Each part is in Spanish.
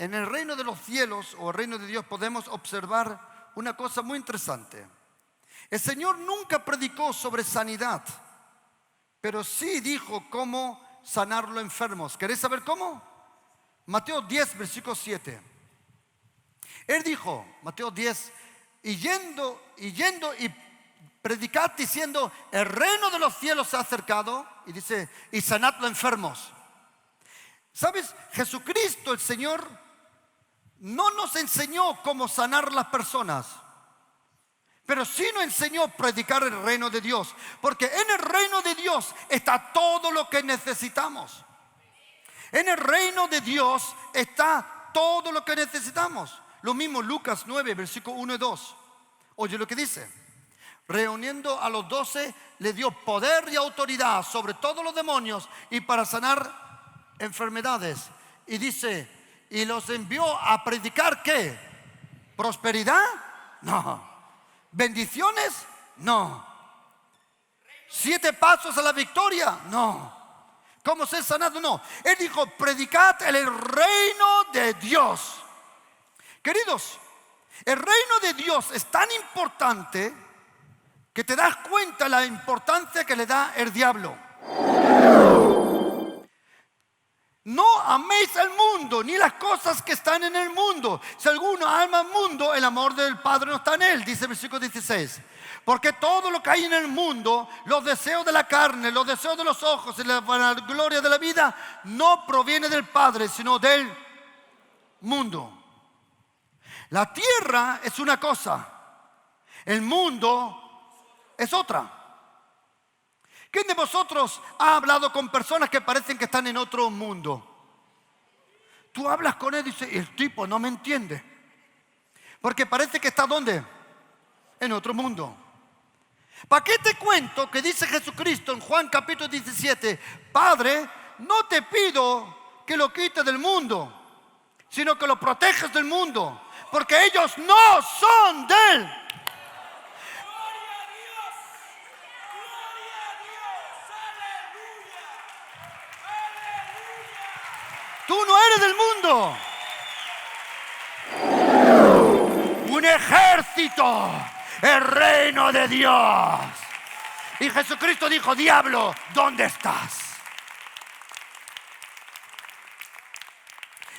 en el reino de los cielos o el reino de Dios podemos observar una cosa muy interesante. El Señor nunca predicó sobre sanidad, pero sí dijo cómo sanar los enfermos. ¿Queréis saber cómo? Mateo 10, versículo 7. Él dijo, Mateo 10, y yendo y predicad diciendo, el reino de los cielos se ha acercado, y dice, y sanad los enfermos. ¿Sabes? Jesucristo, el Señor, no nos enseñó cómo sanar las personas, pero sí nos enseñó a predicar el reino de Dios, porque en el reino de Dios está todo lo que necesitamos. En el reino de Dios está todo lo que necesitamos. Lo mismo Lucas 9, versículo 1 y 2. Oye lo que dice. Reuniendo a los 12, le dio poder y autoridad sobre todos los demonios y para sanar enfermedades. Y dice, y los envió a predicar ¿qué? ¿Prosperidad? No. ¿Bendiciones? No. 7 pasos a la victoria? No. ¿Cómo ser sanado? No. Él dijo, predicad el reino de Dios. Queridos, el reino de Dios es tan importante que te das cuenta la importancia que le da el diablo. No améis el mundo, ni las cosas que están en el mundo. Si alguno ama el mundo, el amor del Padre no está en él, dice el versículo 16. Porque todo lo que hay en el mundo, los deseos de la carne, los deseos de los ojos y la vanagloria de la vida, no proviene del Padre, sino del mundo. La tierra es una cosa, el mundo es otra. ¿Quién de vosotros ha hablado con personas que parecen que están en otro mundo? Tú hablas con él y dices, el tipo no me entiende. Porque parece que está ¿dónde? En otro mundo. ¿Para qué te cuento que dice Jesucristo en Juan capítulo 17? Padre, no te pido que lo quites del mundo, sino que lo protejas del mundo, porque ellos no son de él. Tú no eres del mundo. Un ejército, el reino de Dios. Y Jesucristo dijo, diablo, ¿dónde estás?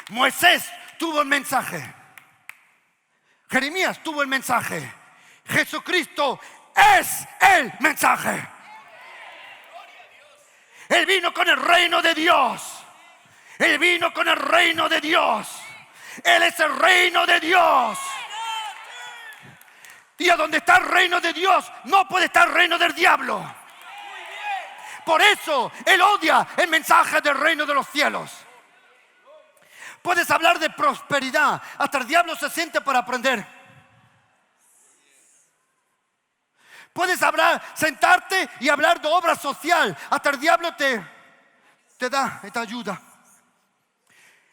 Moisés tuvo el mensaje. Jeremías tuvo el mensaje. Jesucristo es el mensaje. Él vino con el reino de Dios. Él vino con el reino de Dios. Él es el reino de Dios. Y a donde está el reino de Dios no puede estar el reino del diablo. Por eso Él odia el mensaje del reino de los cielos. Puedes hablar de prosperidad, hasta el diablo se siente para aprender. Puedes sentarte y hablar de obra social, hasta el diablo te da y te ayuda.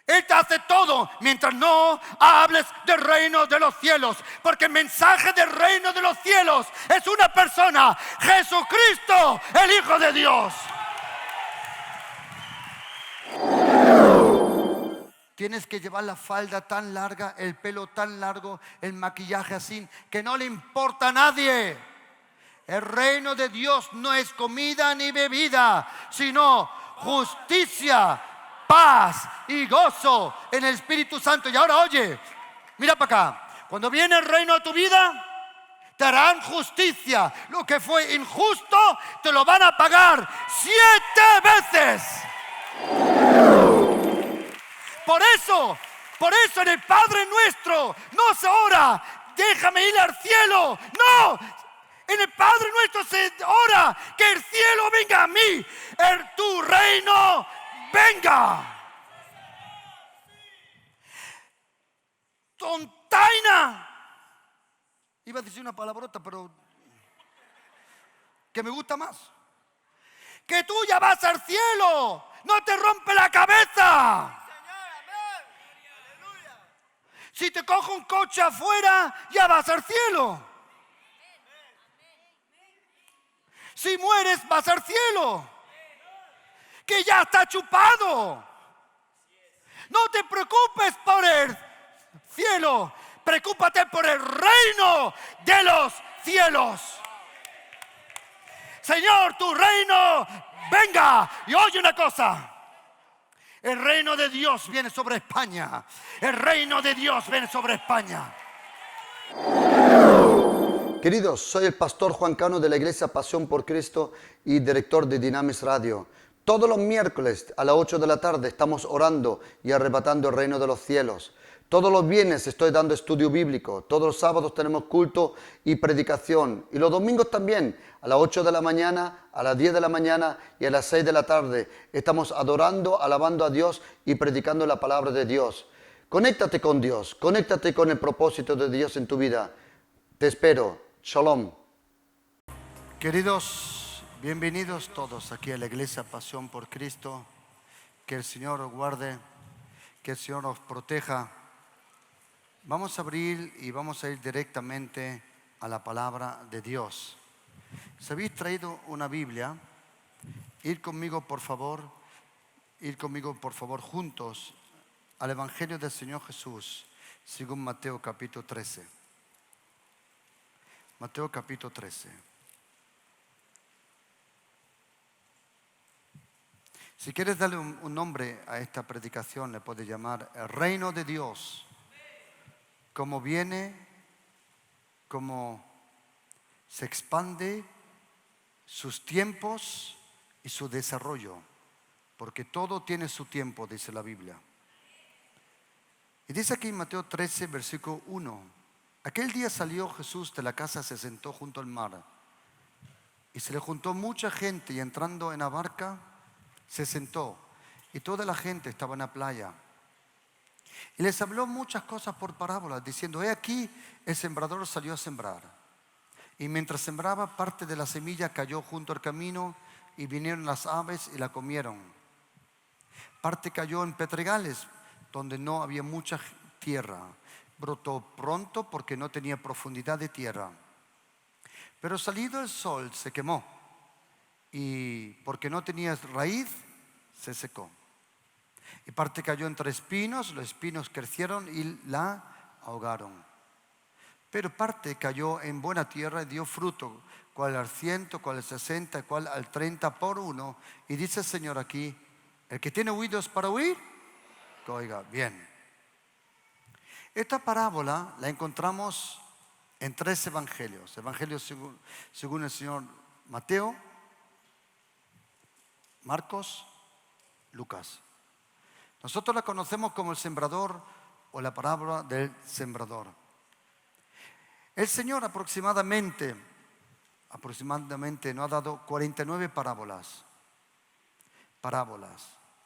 Él te hace todo mientras no hables del reino de los cielos. Porque el mensaje del reino de los cielos es una persona, Jesucristo, el Hijo de Dios. Tienes que llevar la falda tan larga, el pelo tan largo, el maquillaje así, que no le importa a nadie. El reino de Dios no es comida ni bebida, sino justicia, paz y gozo en el Espíritu Santo. Y ahora oye, mira para acá. Cuando viene el reino a tu vida, te harán justicia. Lo que fue injusto, te lo van a pagar 7 veces. Por eso en el Padre Nuestro no se ora, déjame ir al cielo. No, en el Padre Nuestro se ora, que el cielo venga a mí, tu reino venga. Tontaina. Iba a decir una palabrota, pero que me gusta más. Que tú ya vas al cielo, no te rompe la cabeza. Si te coge un coche afuera, ya vas al cielo. Si mueres, vas al cielo. Que ya está chupado. No te preocupes por el cielo, preocúpate por el reino de los cielos. Señor, tu reino venga. Y oye una cosa, el reino de Dios viene sobre España. El reino de Dios viene sobre España. Queridos, soy el pastor Juan Cano de la Iglesia Pasión por Cristo y director de Dynamis Radio. Todos los miércoles a las 8 de la tarde estamos orando y arrebatando el reino de los cielos. Todos los viernes estoy dando estudio bíblico. Todos los sábados tenemos culto y predicación. Y los domingos también, a las 8 de la mañana, a las 10 de la mañana y a las 6 de la tarde. Estamos adorando, alabando a Dios y predicando la palabra de Dios. Conéctate con Dios, conéctate con el propósito de Dios en tu vida. Te espero. Shalom. Queridos, bienvenidos todos aquí a la Iglesia Pasión por Cristo. Que el Señor os guarde, que el Señor os proteja. Vamos a abrir y vamos a ir directamente a la palabra de Dios. Si habéis traído una Biblia, ir conmigo por favor juntos al Evangelio del Señor Jesús, según Mateo capítulo 13. Mateo capítulo 13. Si quieres darle un nombre a esta predicación, le puedes llamar el reino de Dios. Cómo viene, cómo se expande, sus tiempos y su desarrollo. Porque todo tiene su tiempo, dice la Biblia. Y dice aquí en Mateo 13, versículo 1. Aquel día salió Jesús de la casa, se sentó junto al mar. Y se le juntó mucha gente y entrando en la barca, se sentó. Y toda la gente estaba en la playa. Y les habló muchas cosas por parábolas, diciendo: he aquí, el sembrador salió a sembrar. Y mientras sembraba, parte de la semilla cayó junto al camino, y vinieron las aves y la comieron. Parte cayó en pedregales, donde no había mucha tierra. Brotó pronto porque no tenía profundidad de tierra. Pero salido el sol se quemó, y porque no tenía raíz, se secó. Y parte cayó entre espinos, los espinos crecieron y la ahogaron. Pero parte cayó en buena tierra y dio fruto, cual al 100, cual al 60, cual al 30 por uno. Y dice el Señor aquí: el que tiene oídos para oír, que oiga bien. Esta parábola la encontramos en 3 evangelios. Evangelios según el Señor Mateo, Marcos, Lucas. Nosotros la conocemos como el sembrador o la parábola del sembrador. El Señor aproximadamente nos ha dado 49 parábolas.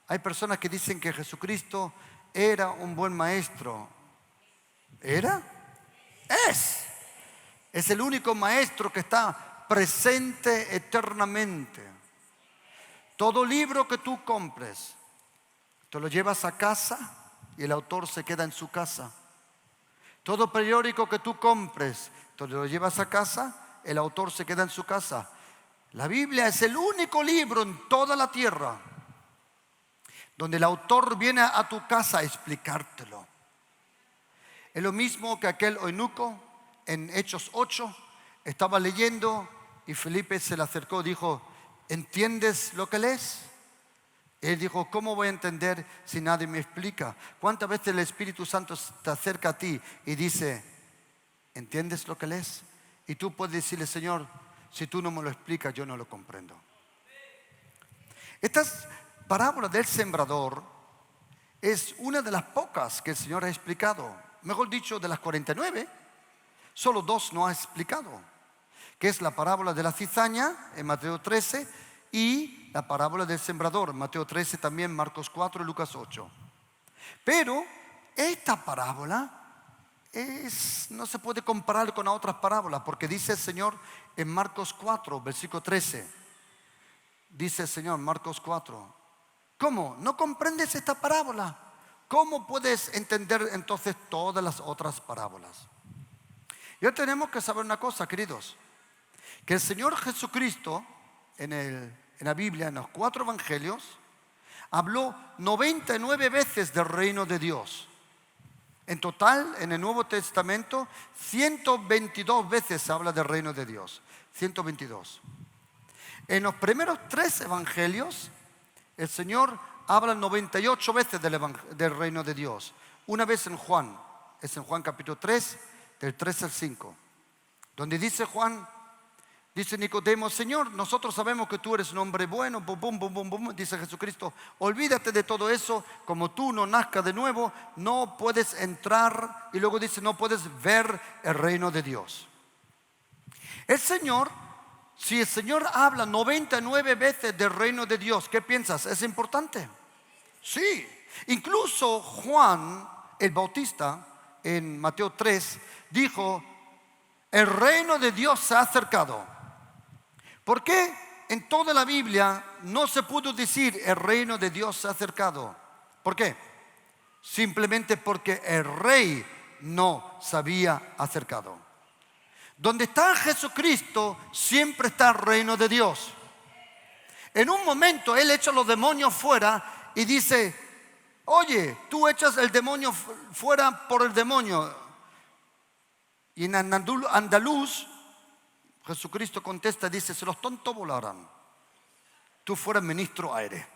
Hay personas que dicen que Jesucristo era un buen maestro. ¿Era? Es el único maestro que está presente eternamente. Todo libro que tú compres, te lo llevas a casa y el autor se queda en su casa. Todo periódico que tú compres, te lo llevas a casa, el autor se queda en su casa. La Biblia es el único libro en toda la tierra donde el autor viene a tu casa a explicártelo. Es lo mismo que aquel eunuco en Hechos 8, estaba leyendo y Felipe se le acercó y dijo: ¿entiendes lo que lees? Él dijo: ¿cómo voy a entender si nadie me explica? ¿Cuántas veces el Espíritu Santo te acerca a ti y dice: ¿entiendes lo que lees? Y tú puedes decirle: Señor, si tú no me lo explicas, yo no lo comprendo. Estas parábolas del sembrador es una de las pocas que el Señor ha explicado. Mejor dicho, de las 49, solo 2 no ha explicado, que es la parábola de la cizaña en Mateo 13 y la parábola del sembrador, Mateo 13 también, Marcos 4 y Lucas 8. Pero esta parábola no se puede comparar con otras parábolas, porque dice el Señor en Marcos 4, versículo 13. Dice el Señor, Marcos 4: ¿cómo? ¿No comprendes esta parábola? ¿Cómo puedes entender entonces todas las otras parábolas? Ya tenemos que saber una cosa, queridos, que el Señor Jesucristo en la Biblia, en los 4 evangelios, habló 99 veces del reino de Dios. En total, en el Nuevo Testamento, 122 veces se habla del reino de Dios. 122. En los primeros 3 evangelios, el Señor habla 98 veces del reino de Dios. Una vez en Juan, es en Juan capítulo 3, del 3 al 5. Donde dice Juan, dice Nicodemo: Señor, nosotros sabemos que tú eres un hombre bueno. Bum, bum, bum, bum, bum. Dice Jesucristo: olvídate de todo eso. Como tú no nazcas de nuevo, no puedes entrar. Y luego dice: no puedes ver el reino de Dios. El Señor, si el Señor habla 99 veces del reino de Dios, ¿qué piensas? ¿Es importante? Sí. Incluso Juan el Bautista en Mateo 3 dijo: el reino de Dios se ha acercado. ¿Por qué en toda la Biblia no se pudo decir el reino de Dios se ha acercado? ¿Por qué? Simplemente porque el rey no se había acercado. Donde está Jesucristo siempre está el reino de Dios. En un momento Él echa los demonios fuera y dice: oye, tú echas el demonio fuera por el demonio. Y en andaluz, Jesucristo contesta, dice: si los tontos volaran, tú fueras ministro aire.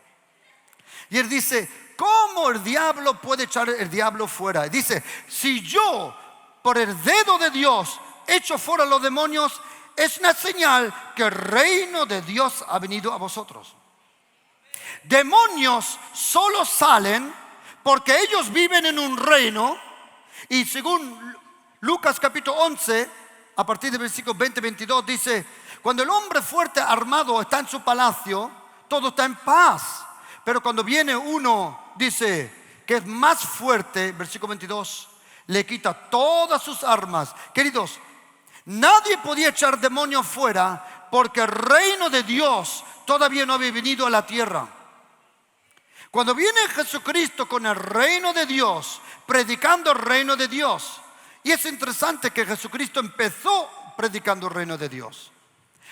Y Él dice: ¿cómo el diablo puede echar el diablo fuera? Y dice: si yo, por el dedo de Dios, echo fuera los demonios, es una señal que el reino de Dios ha venido a vosotros. Demonios solo salen porque ellos viven en un reino. Y según Lucas capítulo 11, a partir del versículo 20-22, dice: cuando el hombre fuerte armado está en su palacio, todo está en paz. Pero cuando viene uno, dice, que es más fuerte, versículo 22, le quita todas sus armas. Queridos, nadie podía echar demonios fuera porque el reino de Dios todavía no había venido a la tierra. Cuando viene Jesucristo con el reino de Dios, predicando el reino de Dios. Y es interesante que Jesucristo empezó predicando el reino de Dios.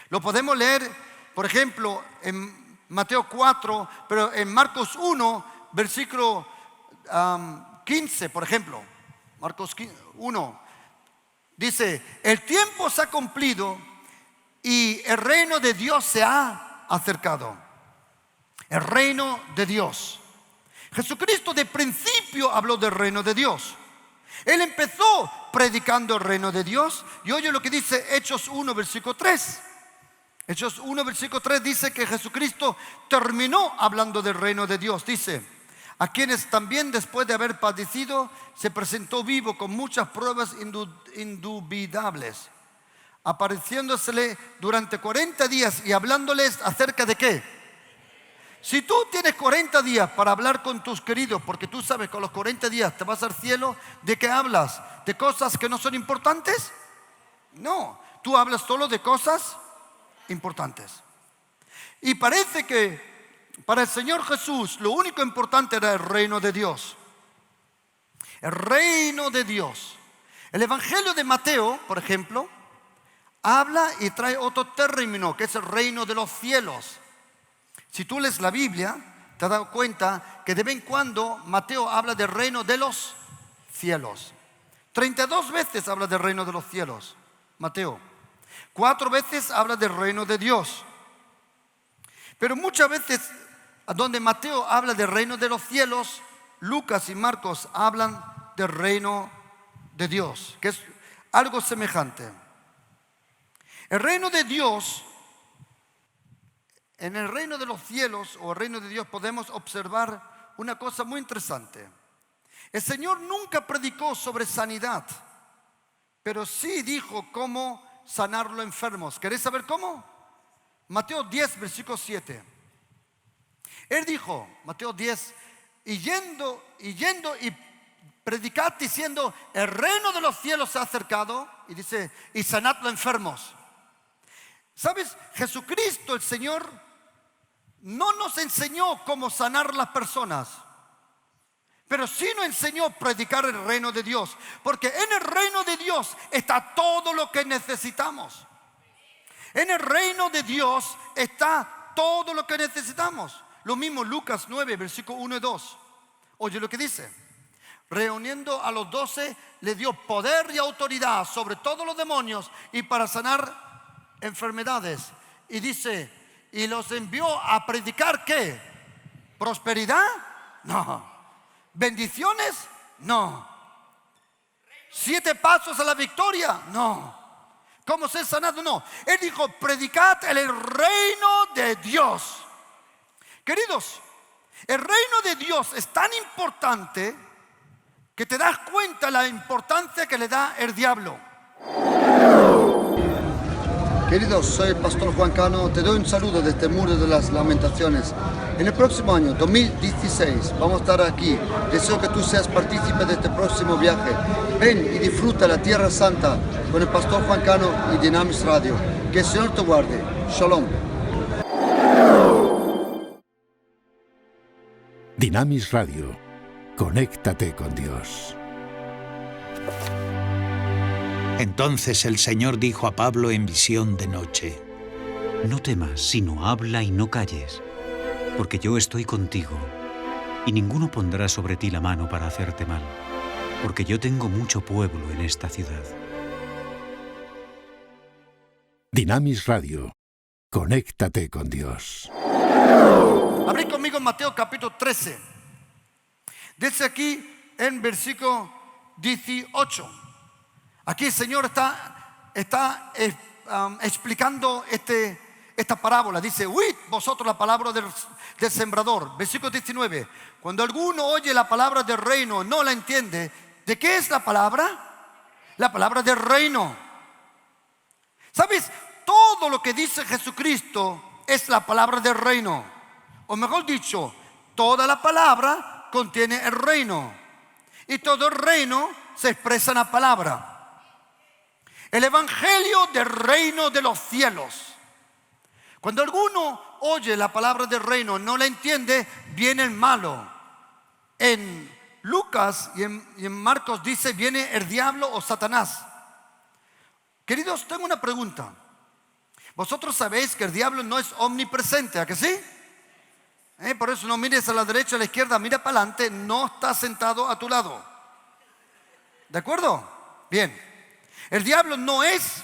Lo podemos leer, por ejemplo, en Mateo 4, pero en Marcos 1, versículo 15, por ejemplo. Marcos 1 dice: el tiempo se ha cumplido y el reino de Dios se ha acercado. El reino de Dios. Jesucristo de principio habló del reino de Dios. Él empezó predicando el reino de Dios. Y oye lo que dice Hechos 1, versículo 3. Hechos 1, versículo 3 dice que Jesucristo terminó hablando del reino de Dios. Dice: a quienes también después de haber padecido se presentó vivo con muchas pruebas indubitables, apareciéndosele durante 40 días y hablándoles acerca de ¿qué? Si tú tienes 40 días para hablar con tus queridos, porque tú sabes que a los 40 días te vas al cielo, ¿de qué hablas? ¿De cosas que no son importantes? No, tú hablas solo de cosas importantes. Y parece que para el Señor Jesús lo único importante era el reino de Dios. El reino de Dios. El Evangelio de Mateo, por ejemplo, habla y trae otro término que es el reino de los cielos. Si tú lees la Biblia, te has dado cuenta que de vez en cuando Mateo habla del reino de los cielos. 32 veces habla del reino de los cielos, Mateo. 4 veces habla del reino de Dios. Pero muchas veces, donde Mateo habla del reino de los cielos, Lucas y Marcos hablan del reino de Dios, que es algo semejante. El reino de Dios, en el reino de los cielos o el reino de Dios podemos observar una cosa muy interesante. El Señor nunca predicó sobre sanidad, pero sí dijo cómo sanar los enfermos. ¿Queréis saber cómo? Mateo 10, versículo 7. Él dijo, Mateo 10, y yendo y predicad diciendo: el reino de los cielos se ha acercado, y dice, y sanad los enfermos. ¿Sabes? Jesucristo, el Señor, no nos enseñó cómo sanar las personas, pero sí nos enseñó a predicar el reino de Dios, porque en el reino de Dios está todo lo que necesitamos. En el reino de Dios está todo lo que necesitamos. Lo mismo Lucas 9, versículo 1 y 2. Oye lo que dice. Reuniendo a los 12, le dio poder y autoridad sobre todos los demonios y para sanar enfermedades. Y dice, y los envió a predicar ¿qué? ¿Prosperidad? No. ¿Bendiciones? No. 7 pasos a la victoria, no. ¿Cómo ser sanado? No. Él dijo, predicad el reino de Dios. Queridos, el reino de Dios es tan importante que te das cuenta la importancia que le da el diablo. Queridos, soy el pastor Juan Cano, te doy un saludo desde el Muro de las Lamentaciones. En el próximo año, 2016, vamos a estar aquí. Deseo que tú seas partícipe de este próximo viaje. Ven y disfruta la Tierra Santa con el pastor Juan Cano y Dynamis Radio. Que el Señor te guarde. Shalom. Dynamis Radio. Conéctate con Dios. Entonces el Señor dijo a Pablo en visión de noche: No temas, sino habla y no calles, porque yo estoy contigo, y ninguno pondrá sobre ti la mano para hacerte mal, porque yo tengo mucho pueblo en esta ciudad. Dynamis Radio. Conéctate con Dios. Abrí conmigo en Mateo capítulo 13. Dice aquí en versículo 18. Aquí el Señor está explicando esta parábola. Dice, oíd vosotros la palabra del sembrador. Versículo 19. Cuando alguno oye la palabra del reino, no la entiende. ¿De qué es la palabra? La palabra del reino. ¿Sabes? Todo lo que dice Jesucristo es la palabra del reino. O mejor dicho, toda la palabra contiene el reino. Y todo el reino se expresa en la palabra. El evangelio del reino de los cielos. Cuando alguno oye la palabra del reino, no la entiende, viene el malo. En Lucas y en Marcos dice, viene el diablo o Satanás. Queridos, tengo una pregunta. Vosotros sabéis que el diablo no es omnipresente, ¿a que sí? Por eso no mires a la derecha, a la izquierda, mira para adelante, no está sentado a tu lado. ¿De acuerdo? Bien. El diablo no es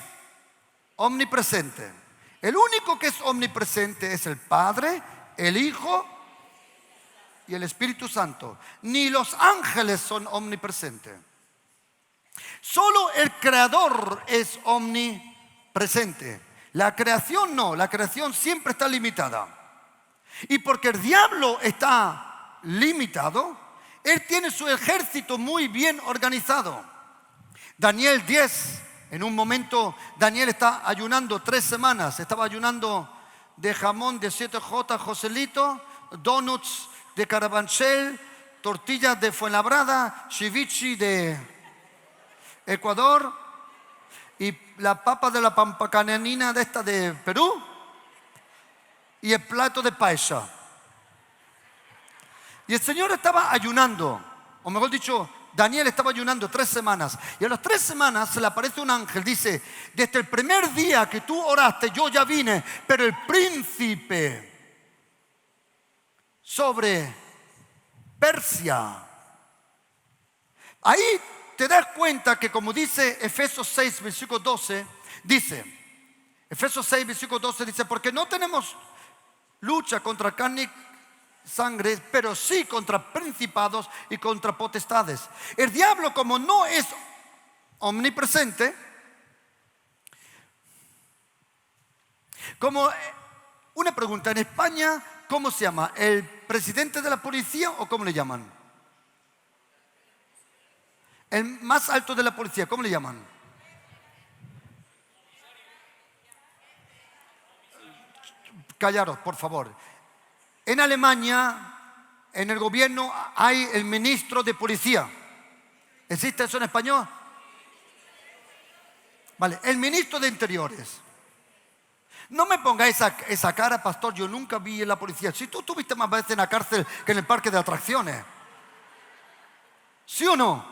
omnipresente. El único que es omnipresente es el Padre, el Hijo y el Espíritu Santo. Ni los ángeles son omnipresentes. Solo el Creador es omnipresente. La creación no, la creación siempre está limitada. Y porque el diablo está limitado, él tiene su ejército muy bien organizado. Daniel 10, en un momento Daniel está ayunando 3 semanas. Estaba ayunando de jamón de 7J Joselito, donuts de Carabanchel, tortillas de Fuenlabrada, ceviche de Ecuador y la papa de la pampacananina de esta de Perú y el plato de paisa. Y el Señor estaba ayunando, o mejor dicho, Daniel estaba ayunando 3 semanas. Y a las 3 semanas se le aparece un ángel. Dice, desde el primer día que tú oraste, yo ya vine. Pero el príncipe sobre Persia. Ahí te das cuenta que como dice Efesios 6, versículo 12. Dice, Efesios 6, versículo 12 dice, porque no tenemos lucha contra carne y sangre, pero sí contra principados y contra potestades. El diablo, como no es omnipresente, como una pregunta, en España, ¿cómo se llama? ¿El presidente de la policía o cómo le llaman? El más alto de la policía, ¿cómo le llaman? Callaros, por favor. En Alemania, en el gobierno, hay el ministro de policía. ¿Existe eso en español? Vale, el ministro de Interiores. No me pongáis esa cara, pastor, yo nunca vi en la policía. Si tú estuviste más veces en la cárcel que en el parque de atracciones. ¿Sí o no?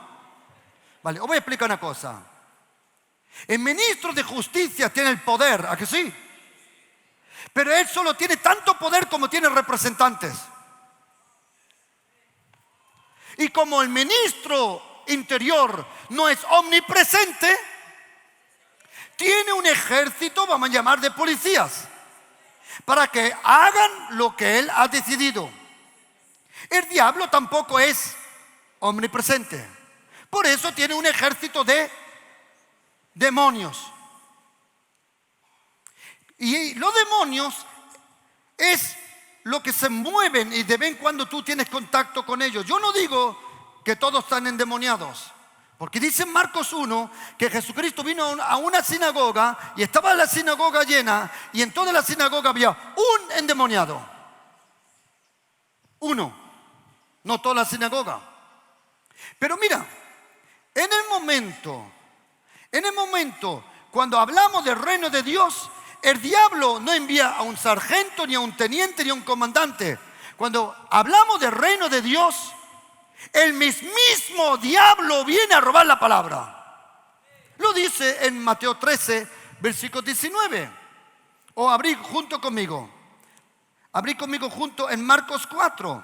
Vale, os voy a explicar una cosa. El ministro de Justicia tiene el poder, ¿a que sí? Pero él solo tiene tanto poder como tiene representantes. Y como el ministro interior no es omnipresente, tiene un ejército, vamos a llamar, de policías, para que hagan lo que él ha decidido. El diablo tampoco es omnipresente. Por eso tiene un ejército de demonios. Y los demonios es lo que se mueven y de vez en cuando tú tienes contacto con ellos. Yo no digo que todos están endemoniados, porque dice en Marcos 1 que Jesucristo vino a una sinagoga y estaba la sinagoga llena y en toda la sinagoga había un endemoniado. Uno, no toda la sinagoga. Pero mira, en el momento cuando hablamos del reino de Dios, el diablo no envía a un sargento, ni a un teniente, ni a un comandante. Cuando hablamos del reino de Dios, el mismísimo diablo viene a robar la palabra. Lo dice en Mateo 13, versículo 19. O abrí junto conmigo. Abrí conmigo junto en Marcos 4.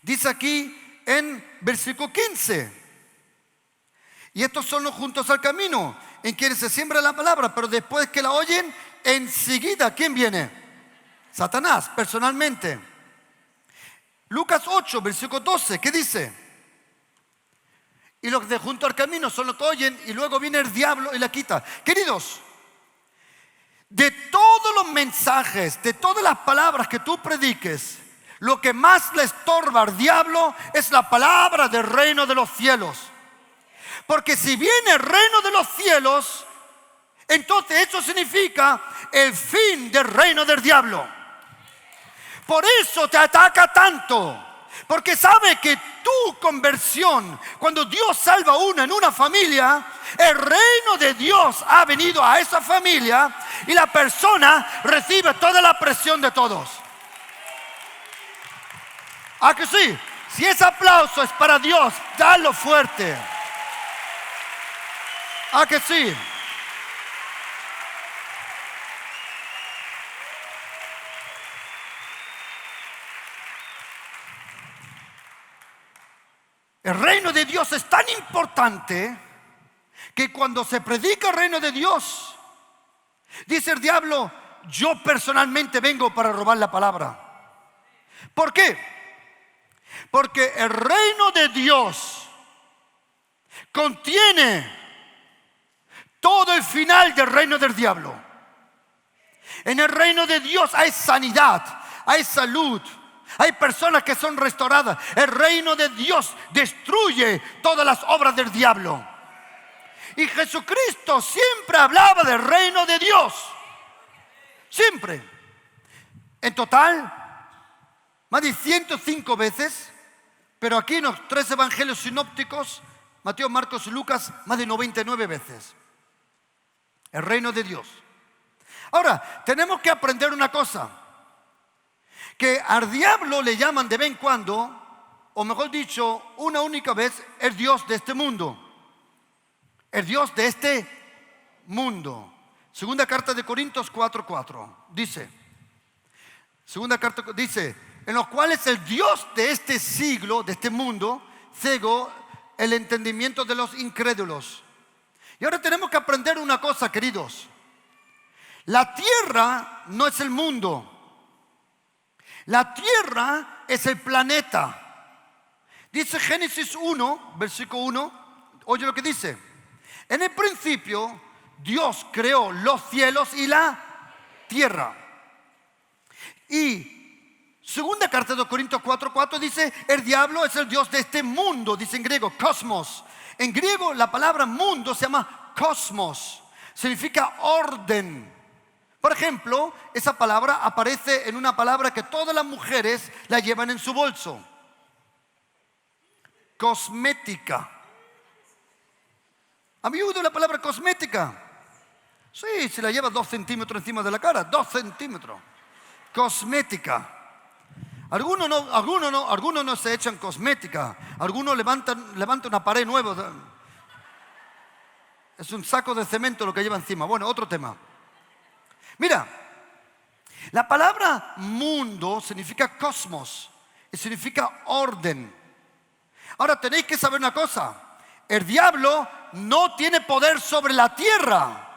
Dice aquí en versículo 15. Y estos son los juntos al camino, en quienes se siembra la palabra, pero después que la oyen, enseguida, ¿quién viene? Satanás, personalmente. Lucas 8, versículo 12, ¿qué dice? Y los de junto al camino son los que oyen y luego viene el diablo y la quita. Queridos, de todos los mensajes, de todas las palabras que tú prediques, lo que más le estorba al diablo es la palabra del reino de los cielos. Porque si viene el reino de los cielos, entonces eso significa el fin del reino del diablo. Por eso te ataca tanto. Porque sabe que tu conversión, cuando Dios salva a uno en una familia, el reino de Dios ha venido a esa familia y la persona recibe toda la presión de todos. ¿A que sí? Si ese aplauso es para Dios, dalo fuerte. ¿A que sí? El reino de Dios es tan importante que cuando se predica el reino de Dios, dice el diablo, yo personalmente vengo para robar la palabra. ¿Por qué? Porque el reino de Dios contiene todo el final del reino del diablo. En el reino de Dios hay sanidad, hay salud, hay personas que son restauradas. El reino de Dios destruye todas las obras del diablo. Y Jesucristo siempre hablaba del reino de Dios. Siempre. En total, más de 105 veces. Pero aquí en los 3 evangelios sinópticos, Mateo, Marcos y Lucas, más de 99 veces. El reino de Dios. Ahora, tenemos que aprender una cosa. Que al diablo le llaman de vez en cuando, o mejor dicho, una única vez, el Dios de este mundo. El Dios de este mundo. Segunda carta de Corintios 4:4. Dice, en los cuales el Dios de este siglo, de este mundo, cegó el entendimiento de los incrédulos. Y ahora tenemos que aprender una cosa, queridos. La tierra no es el mundo. La tierra es el planeta. Dice Génesis 1, versículo 1. Oye lo que dice. En el principio, Dios creó los cielos y la tierra. Y segunda carta de Corintios 4:4 dice, el diablo es el Dios de este mundo. Dice en griego, cosmos. En griego la palabra mundo se llama cosmos. Significa orden. Por ejemplo, esa palabra aparece en una palabra que todas las mujeres la llevan en su bolso. Cosmética. ¿Han oído la palabra cosmética? Sí, se la lleva 2 centímetros encima de la cara. 2 centímetros. Cosmética. Algunos no se echan cosmética. Algunos levantan una pared nueva. Es un saco de cemento lo que lleva encima. Bueno, otro tema. Mira, La palabra mundo significa cosmos y significa orden. Ahora tenéis que saber una cosa. El diablo no tiene poder sobre la tierra,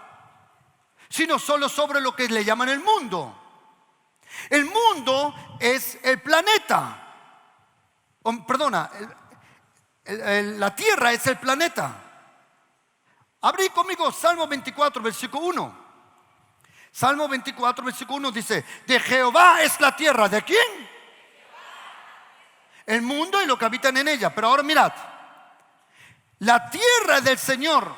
sino solo sobre lo que le llaman el mundo. El mundo es el planeta. La tierra es el planeta. Abrí conmigo Salmo 24, versículo 1. Salmo 24, versículo 1 dice: de Jehová es la tierra. ¿De quién? El mundo y lo que habitan en ella. Pero ahora mirad, la tierra es del Señor.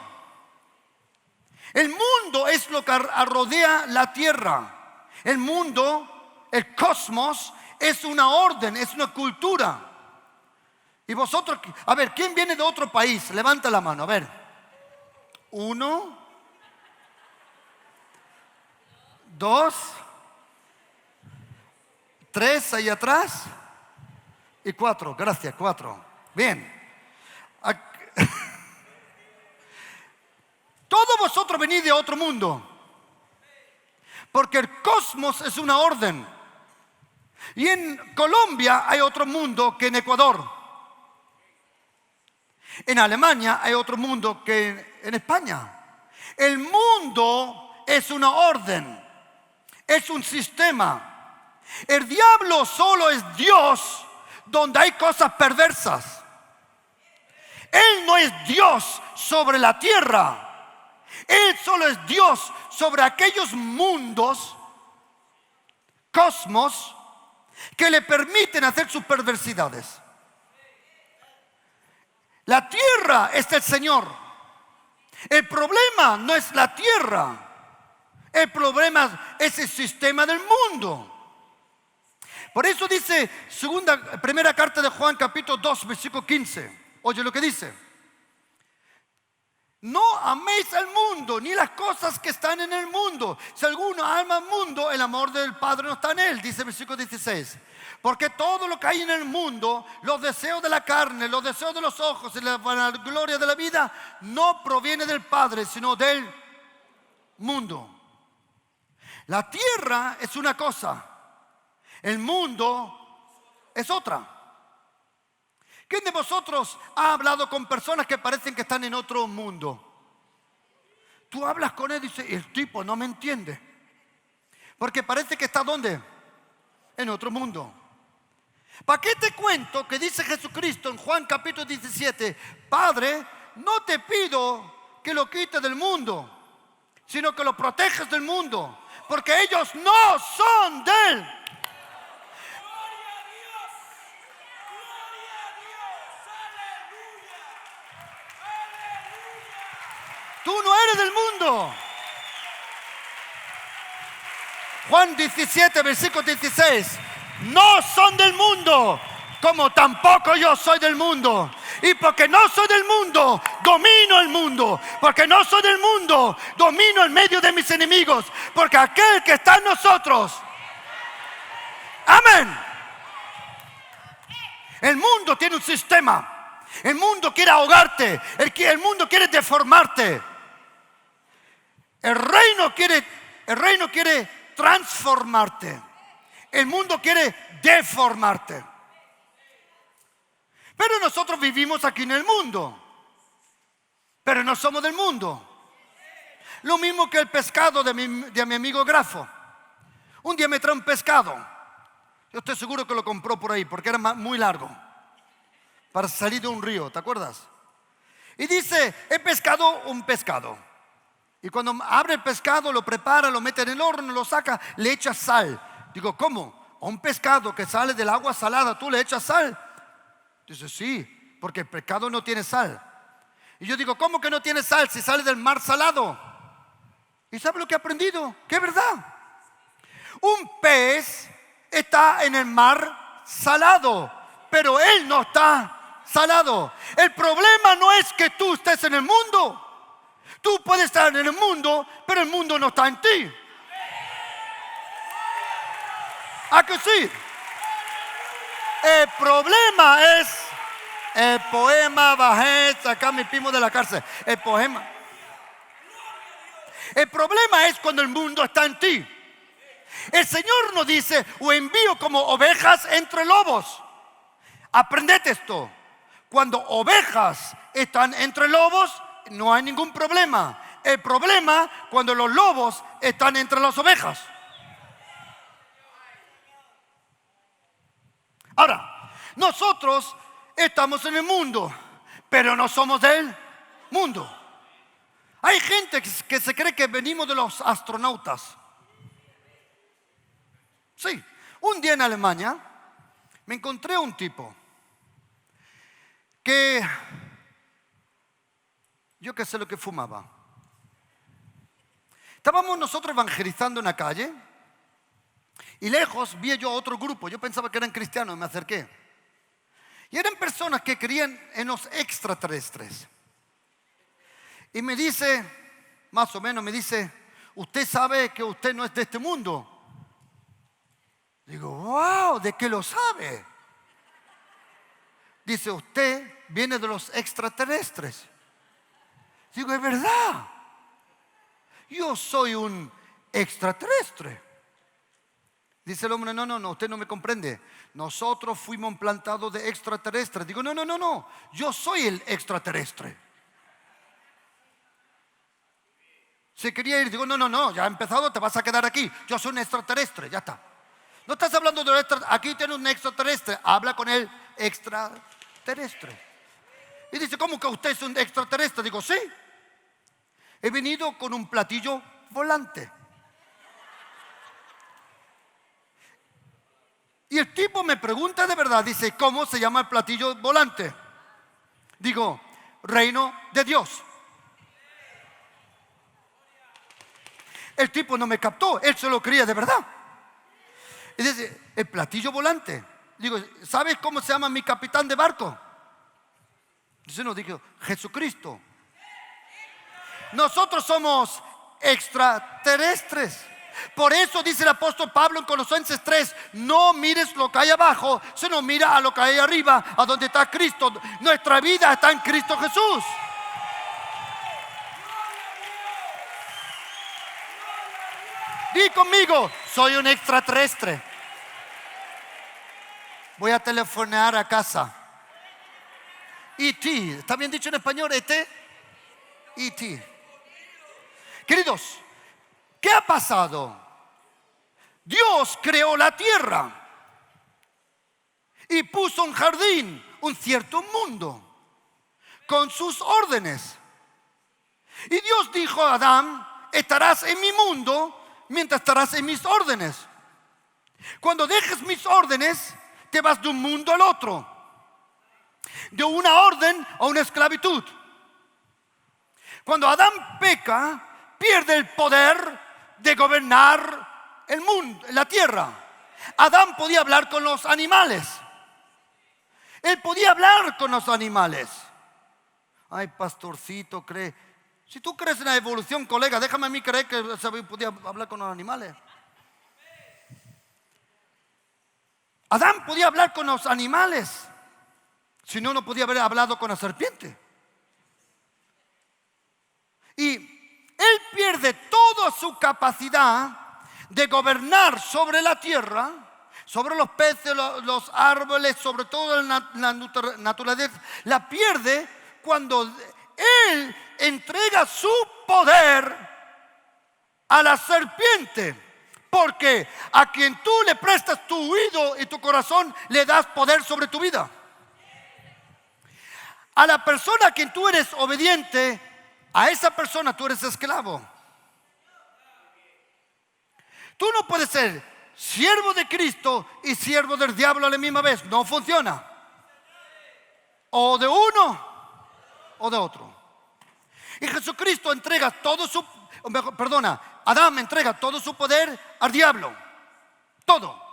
El mundo es lo que rodea la tierra. El mundo, el cosmos, es una orden, es una cultura. Y vosotros, a ver, ¿quién viene de otro país? Levanta la mano, a ver. 1, 2, 3 ahí atrás y 4. Gracias, 4. Bien. Todos vosotros venís de otro mundo, porque el cosmos es una orden. Y en Colombia hay otro mundo que en Ecuador. En Alemania hay otro mundo que en España. El mundo es una orden, es un sistema. El diablo solo es Dios donde hay cosas perversas. Él no es Dios sobre la tierra. Él solo es Dios sobre aquellos mundos, cosmos, que le permiten hacer sus perversidades. La tierra es del Señor. El problema no es la tierra. El problema es el sistema del mundo. Por eso dice primera carta de Juan, capítulo 2, versículo 15. Oye lo que dice: no améis al mundo, ni las cosas que están en el mundo. Si alguno ama al mundo, el amor del Padre no está en él, dice el versículo 16. Porque todo lo que hay en el mundo, los deseos de la carne, los deseos de los ojos y la vanagloria de la vida, no proviene del Padre, sino del mundo. La tierra es una cosa, el mundo es otra. ¿Quién de vosotros ha hablado con personas que parecen que están en otro mundo? Tú hablas con él y dices: el tipo no me entiende, porque parece que está ¿dónde? En otro mundo. ¿Para qué te cuento que dice Jesucristo en Juan capítulo 17? Padre, no te pido que lo quites del mundo, sino que lo protejas del mundo, porque ellos no son de él. Tú no eres del mundo. Juan 17, versículo 16. No son del mundo, como tampoco yo soy del mundo. Y porque no soy del mundo, domino el mundo. Porque no soy del mundo, domino en medio de mis enemigos. Porque aquel que está en nosotros. Amén. El mundo tiene un sistema. El mundo quiere ahogarte. El mundo quiere deformarte. El reino quiere transformarte. El mundo quiere deformarte. Pero nosotros vivimos aquí en el mundo. Pero no somos del mundo. Lo mismo que el pescado de mi amigo Grafo. Un día me trae un pescado. Yo estoy seguro que lo compró por ahí porque era muy largo para salir de un río, ¿te acuerdas? Y dice: he pescado un pescado. Y cuando abre el pescado, lo prepara, lo mete en el horno, lo saca, le echa sal. Digo: ¿cómo? ¿A un pescado que sale del agua salada tú le echas sal? Dice: sí, porque el pescado no tiene sal. Y yo digo: ¿cómo que no tiene sal si sale del mar salado? ¿Y sabe lo que he aprendido? Que es verdad. Un pez está en el mar salado, pero él no está salado. El problema no es que tú estés en el mundo. Tú puedes estar en el mundo, pero el mundo no está en ti. ¿A que sí? El problema es el poema. Bajé, saca mi primo de la cárcel. El problema es cuando el mundo está en ti. El Señor nos dice: os envío como ovejas entre lobos. Aprended esto. Cuando ovejas están entre lobos, no hay ningún problema. El problema cuando los lobos están entre las ovejas. Ahora, nosotros estamos en el mundo, pero no somos del mundo. Hay gente que se cree que venimos de los astronautas. Sí, un día en Alemania me encontré un tipo que yo qué sé lo que fumaba. Estábamos nosotros evangelizando en la calle y lejos vi yo a otro grupo. Yo pensaba que eran cristianos y me acerqué. Y eran personas que creían en los extraterrestres. Y me dice, más o menos me dice: usted sabe que usted no es de este mundo. Digo: wow, ¿de qué lo sabe? Dice: usted viene de los extraterrestres. Digo: es verdad, yo soy un extraterrestre. Dice el hombre: no, usted no me comprende. Nosotros fuimos implantados de extraterrestres. Digo: no, yo soy el extraterrestre. Se quería ir. Digo: no, ya ha empezado, te vas a quedar aquí. Yo soy un extraterrestre, ya está. No estás hablando de aquí tiene un extraterrestre. Habla con el extraterrestre. Y dice: ¿cómo que usted es un extraterrestre? Digo: sí. He venido con un platillo volante. Y el tipo me pregunta de verdad, dice: ¿cómo se llama el platillo volante? Digo: reino de Dios. El tipo no me captó, él se lo creía de verdad. Y dice: el platillo volante. Digo: ¿sabes cómo se llama mi capitán de barco? Dice: no, digo: Jesucristo. Nosotros somos extraterrestres. Por eso dice el apóstol Pablo en Colosenses 3: no mires lo que hay abajo, sino mira a lo que hay arriba, a donde está Cristo. Nuestra vida está en Cristo Jesús. Di conmigo: soy un extraterrestre. Voy a telefonar a casa. E.T. ¿Está bien dicho en español? E.T. E.T. Queridos, ¿qué ha pasado? Dios creó la tierra y puso un jardín, un cierto mundo, con sus órdenes. Y Dios dijo a Adán: estarás en mi mundo mientras estarás en mis órdenes. Cuando dejes mis órdenes, te vas de un mundo al otro, de una orden a una esclavitud. Cuando Adán peca, pierde el poder de gobernar el mundo, la tierra. Adán podía hablar con los animales. Él podía hablar con los animales. Ay, pastorcito, cree. Si tú crees en la evolución, colega, déjame a mí creer que podía hablar con los animales. Adán podía hablar con los animales. Si no, no podía haber hablado con la serpiente. Y él pierde toda su capacidad de gobernar sobre la tierra, sobre los peces, los árboles, sobre todo la naturaleza. La pierde cuando él entrega su poder a la serpiente. Porque a quien tú le prestas tu oído y tu corazón, le das poder sobre tu vida. A la persona a quien tú eres obediente, a esa persona tú eres esclavo. Tú no puedes ser siervo de Cristo y siervo del diablo a la misma vez. No funciona. O de uno o de otro. Y Jesucristo entrega todo su... Adán entrega todo su poder al diablo. Todo.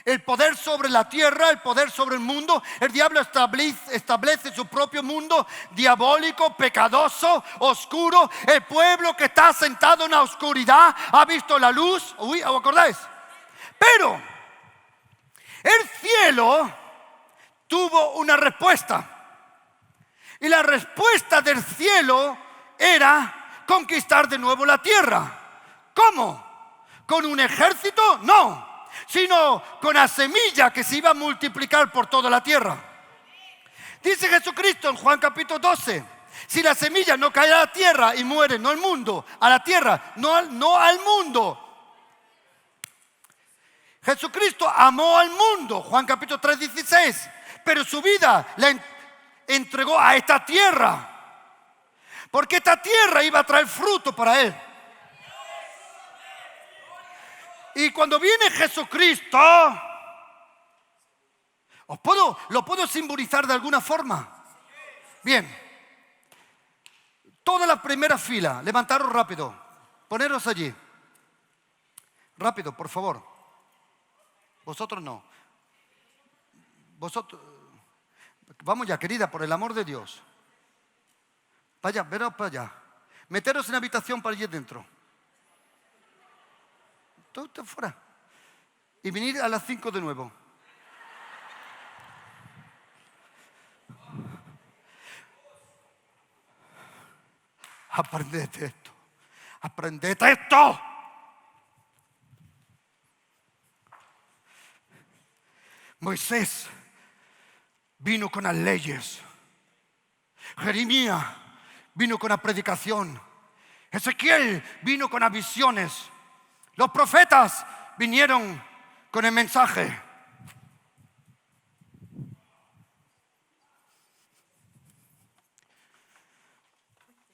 El poder sobre la tierra, el poder sobre el mundo. El diablo establece su propio mundo diabólico, pecadoso, oscuro. El pueblo que está sentado en la oscuridad ha visto la luz. ¿Os acordáis? Pero el cielo tuvo una respuesta. Y la respuesta del cielo era conquistar de nuevo la tierra. ¿Cómo? con un ejército, no, sino con la semilla que se iba a multiplicar por toda la tierra. Dice Jesucristo en Juan capítulo 12, si la semilla no cae a la tierra y muere, no al mundo, a la tierra, no al mundo. Jesucristo amó al mundo, Juan capítulo 3, 16, pero su vida la entregó a esta tierra, porque esta tierra iba a traer fruto para él. Y cuando viene Jesucristo, lo puedo simbolizar de alguna forma. Bien, toda la primera fila, levantaros rápido, poneros allí. Rápido, por favor. Vosotros no. Vosotros, vamos ya, querida, por el amor de Dios. Vaya, veros para allá. Meteros en la habitación para allí dentro. Todo está fuera. Y venir a las 5 de nuevo. Aprendete esto. Aprendete esto. Moisés vino con las leyes. Jeremías vino con la predicación. Ezequiel vino con las visiones. Los profetas vinieron con el mensaje.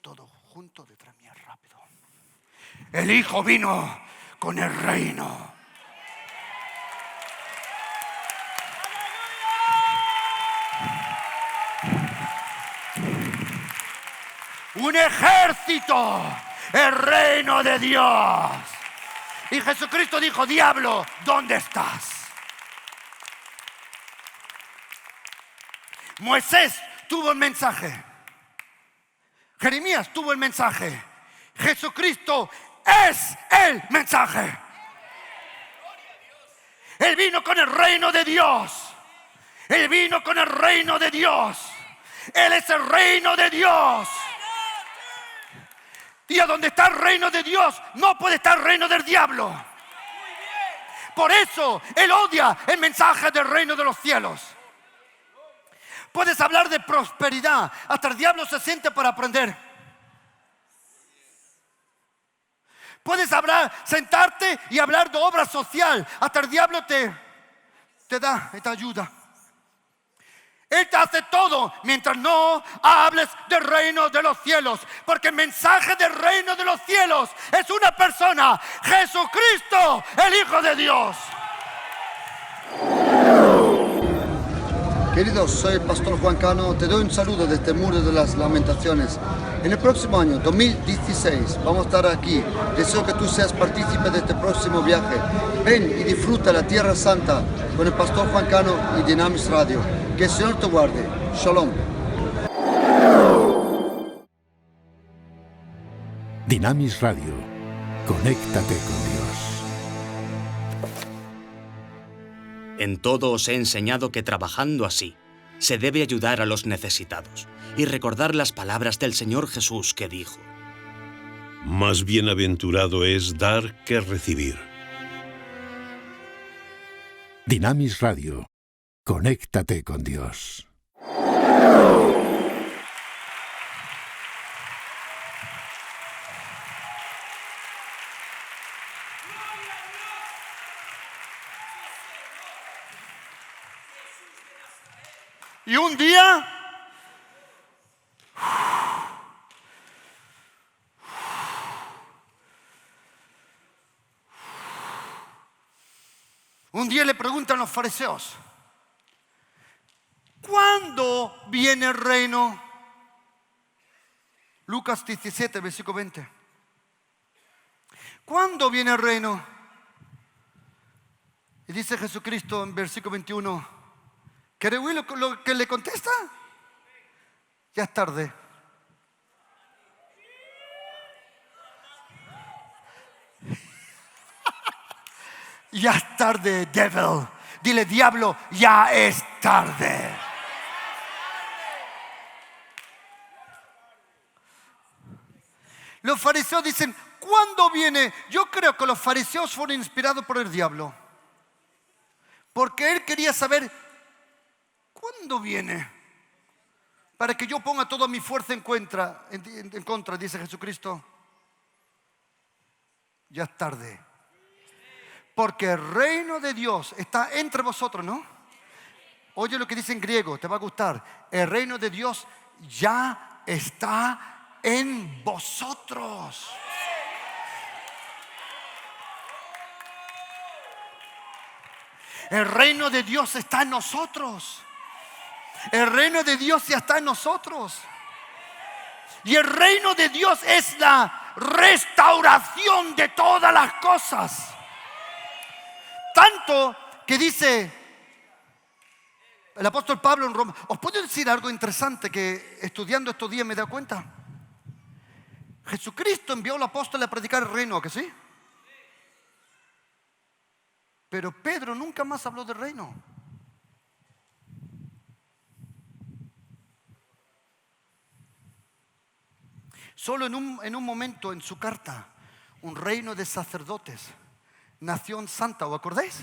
Todo junto detrás mía, rápido. El Hijo vino con el reino. Un ejército, el reino de Dios. Y Jesucristo dijo, diablo, ¿dónde estás? Moisés tuvo el mensaje. Jeremías tuvo el mensaje. Jesucristo es el mensaje. Él vino con el reino de Dios. Él vino con el reino de Dios. Él es el reino de Dios. Y a donde está el reino de Dios, no puede estar el reino del diablo. Por eso Él odia el mensaje del reino de los cielos. Puedes hablar de prosperidad, hasta el diablo se siente para aprender. Puedes sentarte y hablar de obra social, hasta el diablo te da y te ayuda. Él te hace todo mientras no hables del reino de los cielos. Porque el mensaje del reino de los cielos es una persona, Jesucristo, el Hijo de Dios. Queridos, soy el pastor Juan Cano. Te doy un saludo desde el Muro de las Lamentaciones. En el próximo año, 2016, vamos a estar aquí. Deseo que tú seas partícipe de este próximo viaje. Ven y disfruta la Tierra Santa con el pastor Juan Cano y Dynamis Radio. Que el Señor te guarde. Shalom. Dynamis Radio. Conéctate con Dios. En todo os he enseñado que trabajando así, se debe ayudar a los necesitados y recordar las palabras del Señor Jesús que dijo: Más bienaventurado es dar que recibir. Dynamis Radio. Conéctate con Dios. Y un día, le preguntan los fariseos: ¿cuándo viene el reino? Lucas 17, versículo 20. ¿Cuándo viene el reino? Y dice Jesucristo en versículo 21, ¿queréis oír lo que le contesta? Ya es tarde. Ya es tarde, devil. Dile, diablo, ya es tarde. Los fariseos dicen, ¿cuándo viene? Yo creo que los fariseos fueron inspirados por el diablo. Porque él quería saber, ¿cuándo viene? Para que yo ponga toda mi fuerza en contra, dice Jesucristo. Ya es tarde. Porque el reino de Dios está entre vosotros, ¿no? Oye lo que dice en griego, te va a gustar. El reino de Dios ya está en vosotros. El reino de Dios está en nosotros. El reino de Dios ya está en nosotros. Y el reino de Dios es la restauración de todas las cosas. Tanto que dice el apóstol Pablo en Roma. ¿Os puedo decir algo interesante que estudiando estos días me he dado cuenta? Jesucristo envió al apóstol a predicar el reino, ¿a que sí? Pero Pedro nunca más habló del reino. Solo en un momento en su carta, un reino de sacerdotes, nación santa, ¿os acordáis?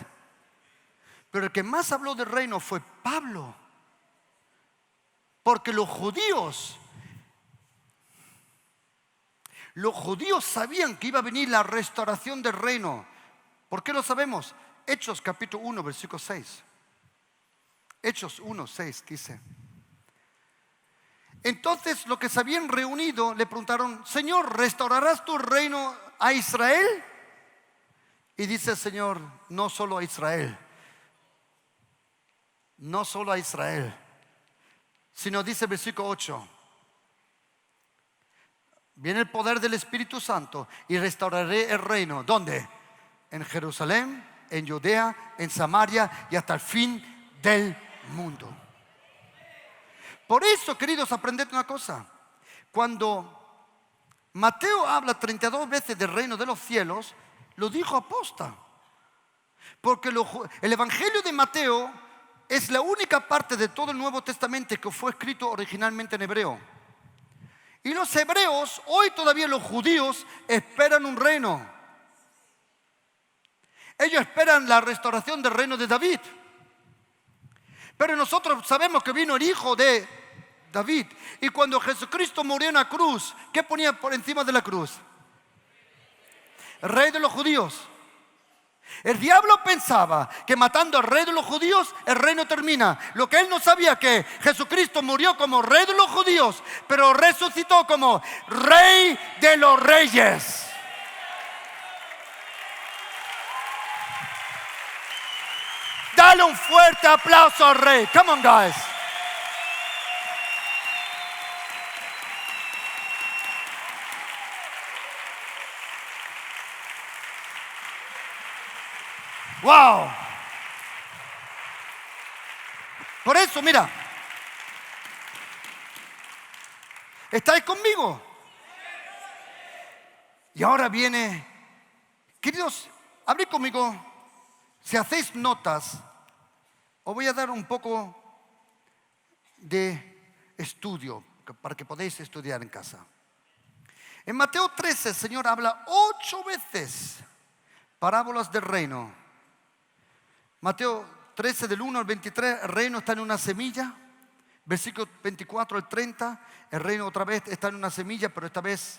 Pero el que más habló del reino fue Pablo. Porque los judíos sabían que iba a venir la restauración del reino. ¿Por qué lo sabemos? Hechos capítulo 1, versículo 6. Hechos 1, 6 dice. Entonces los que se habían reunido le preguntaron: Señor, ¿restaurarás tu reino a Israel? Y dice el Señor: no solo a Israel. No solo a Israel, sino dice el versículo 8. Viene el poder del Espíritu Santo y restauraré el reino. ¿Dónde? En Jerusalén, en Judea, en Samaria y hasta el fin del mundo. Por eso, queridos, aprended una cosa. Cuando Mateo habla 32 veces del reino de los cielos, lo dijo aposta. Porque el Evangelio de Mateo es la única parte de todo el Nuevo Testamento que fue escrito originalmente en hebreo. Y los hebreos, hoy todavía los judíos, esperan un reino. Ellos esperan la restauración del reino de David. Pero nosotros sabemos que vino el hijo de David. Y cuando Jesucristo murió en la cruz, ¿qué ponía por encima de la cruz? El rey de los judíos. El diablo pensaba que matando al rey de los judíos el reino termina. Lo que él no sabía, que Jesucristo murió como rey de los judíos, pero resucitó como rey de los reyes. Dale un fuerte aplauso al rey. Come on, guys. Wow. Por eso, mira, ¿estáis conmigo? Y ahora viene, queridos, abrid conmigo. Si hacéis notas, os voy a dar un poco de estudio para que podáis estudiar en casa. En Mateo 13 el Señor habla 8 veces parábolas del reino. Mateo 13 del 1 al 23, el reino está en una semilla. Versículo 24 al 30, el reino otra vez está en una semilla, pero esta vez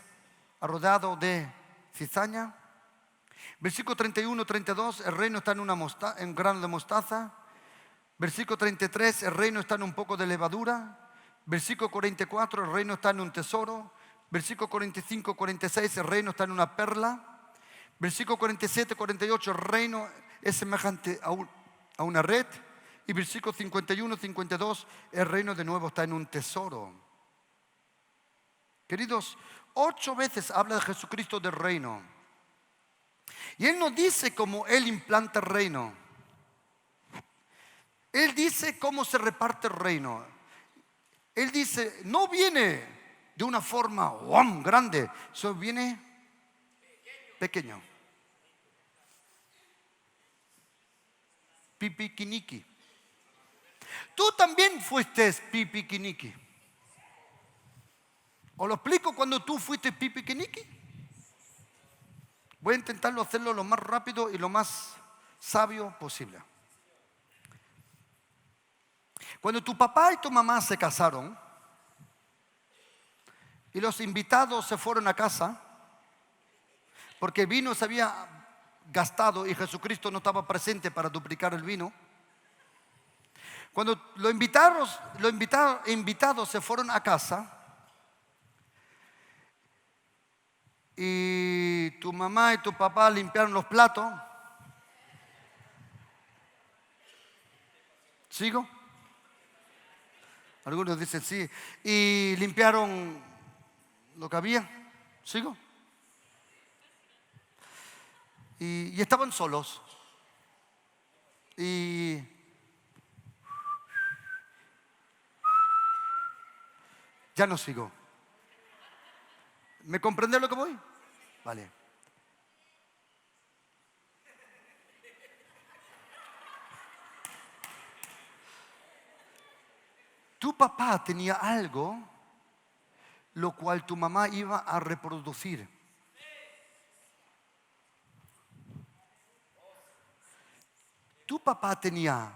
rodeado de cizaña. Versículo 31, 32, el reino está en un grano de mostaza. Versículo 33, el reino está en un poco de levadura. Versículo 44, el reino está en un tesoro. Versículo 45, 46, el reino está en una perla. Versículo 47, 48, el reino es semejante a una red. Y versículo 51, 52, el reino de nuevo está en un tesoro. Queridos, 8 veces habla de Jesucristo del reino. Y Él nos dice cómo Él implanta el reino. Él dice cómo se reparte el reino. Él dice, no viene de una forma grande, solo viene pequeño. Pipiquiniqui. Tú también fuiste pipiquiniqui. ¿Os lo explico cuando tú fuiste pipiquiniqui? Voy a intentarlo hacerlo lo más rápido y lo más sabio posible. Cuando tu papá y tu mamá se casaron y los invitados se fueron a casa porque el vino se había gastado y Jesucristo no estaba presente para duplicar el vino. Cuando los invitados se fueron a casa y tu mamá y tu papá limpiaron los platos, ¿sigo? Algunos dicen sí. Y limpiaron lo que había, ¿sigo? Y estaban solos. Y ya no sigo. ¿Me comprende lo que voy? Vale. Tu papá tenía algo lo cual tu mamá iba a reproducir. Tu papá tenía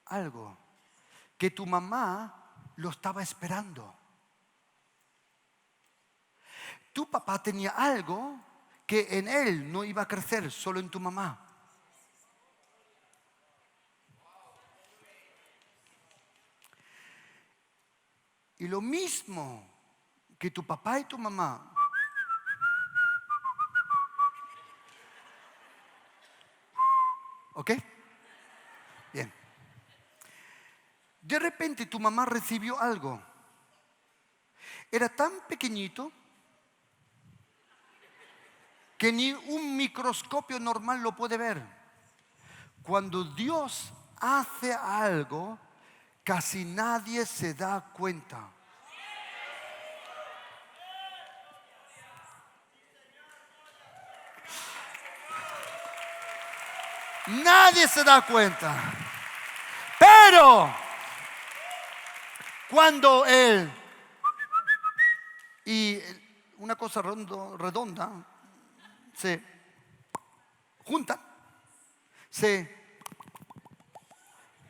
algo que tu mamá lo estaba esperando. Tu papá tenía algo que en él no iba a crecer, solo en tu mamá. Y lo mismo que tu papá y tu mamá ¿ok? Bien. De repente tu mamá recibió algo. Era tan pequeñito que ni un microscopio normal lo puede ver. Cuando Dios hace algo, casi nadie se da cuenta. Nadie se da cuenta. Pero cuando él y una cosa redonda se juntan, se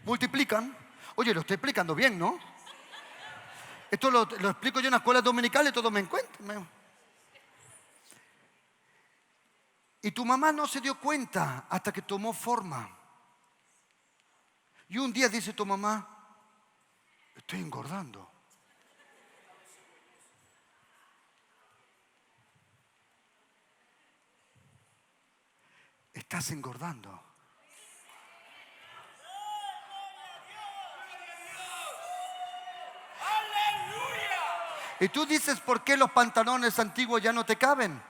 multiplican. Oye, lo estoy explicando bien, ¿no? Esto lo explico yo en la escuela dominical y todo me encuentro. Y tu mamá no se dio cuenta hasta que tomó forma. Y un día dice tu mamá, estoy engordando. Estás engordando. Y tú dices, ¿por qué los pantalones antiguos ya no te caben?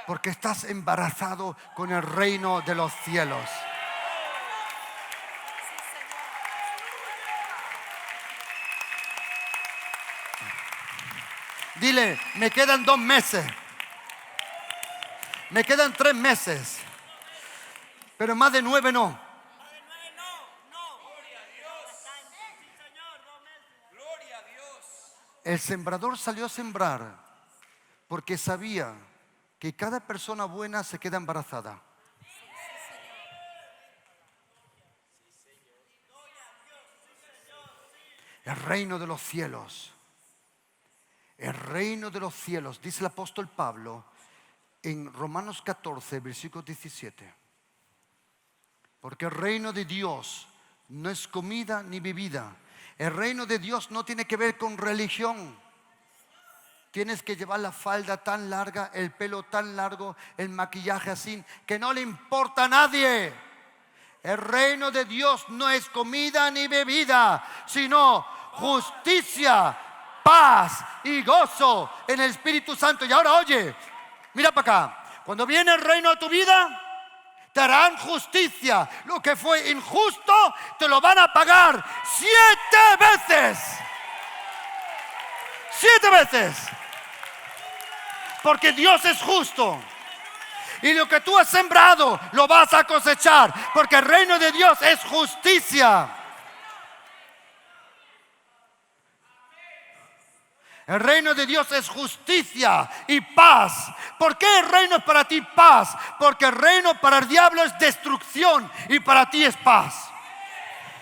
Porque estás embarazado con el reino de los cielos. Dile, me quedan 2 meses. Me quedan 3 meses. Pero más de 9 no. El sembrador salió a sembrar porque sabía que cada persona buena se queda embarazada. El reino de los cielos. El reino de los cielos, dice el apóstol Pablo en Romanos 14, versículo 17. Porque el reino de Dios no es comida ni bebida. El reino de Dios no tiene que ver con religión. Tienes que llevar la falda tan larga, el pelo tan largo, el maquillaje así, que no le importa a nadie. El reino de Dios no es comida ni bebida, sino justicia, paz y gozo en el Espíritu Santo. Y ahora oye, mira para acá. Cuando viene el reino a tu vida, te harán justicia. Lo que fue injusto, te lo van a pagar 7 veces. 7 veces. Porque Dios es justo. Y lo que tú has sembrado, lo vas a cosechar. Porque el reino de Dios es justicia. El reino de Dios es justicia y paz. ¿Por qué el reino es para ti paz? Porque el reino para el diablo es destrucción y para ti es paz.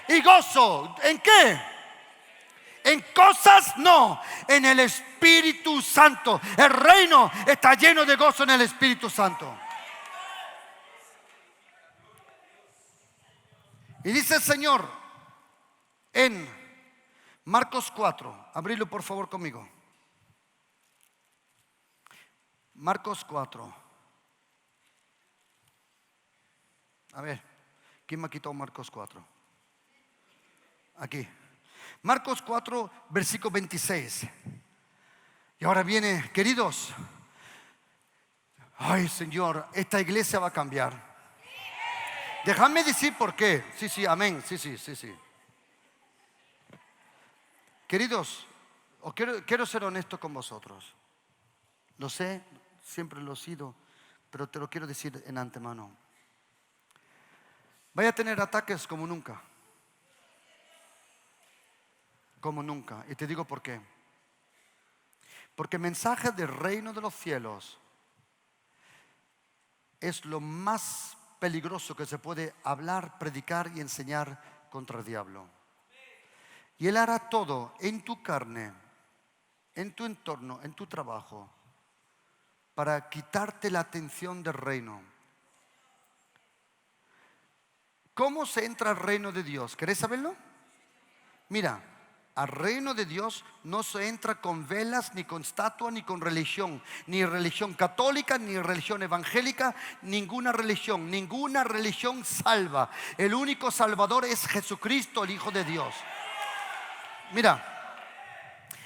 Y gozo, ¿en qué? En cosas no, en el Espíritu Santo. El reino está lleno de gozo en el Espíritu Santo. Y dice el Señor en Marcos 4, abrirlo por favor conmigo. Marcos 4. A ver, ¿quién me ha quitado Marcos 4? Aquí. Marcos 4, versículo 26. Y ahora viene, queridos. Ay, Señor, esta iglesia va a cambiar. Déjame decir por qué. Sí, amén. Sí. Queridos, quiero ser honesto con vosotros. Lo sé, siempre lo he sido, pero te lo quiero decir en antemano. Vaya a tener ataques como nunca. Como nunca. Y te digo por qué. Porque el mensaje del reino de los cielos es lo más peligroso que se puede hablar, predicar y enseñar contra el diablo. Y él hará todo en tu carne, en tu entorno, en tu trabajo, para quitarte la atención del reino. ¿Cómo se entra al reino de Dios? ¿Querés saberlo? Mira, al reino de Dios no se entra con velas, ni con estatua, ni con religión. Ni religión católica, ni religión evangélica. Ninguna religión salva. El único salvador es Jesucristo, el Hijo de Dios. Mira,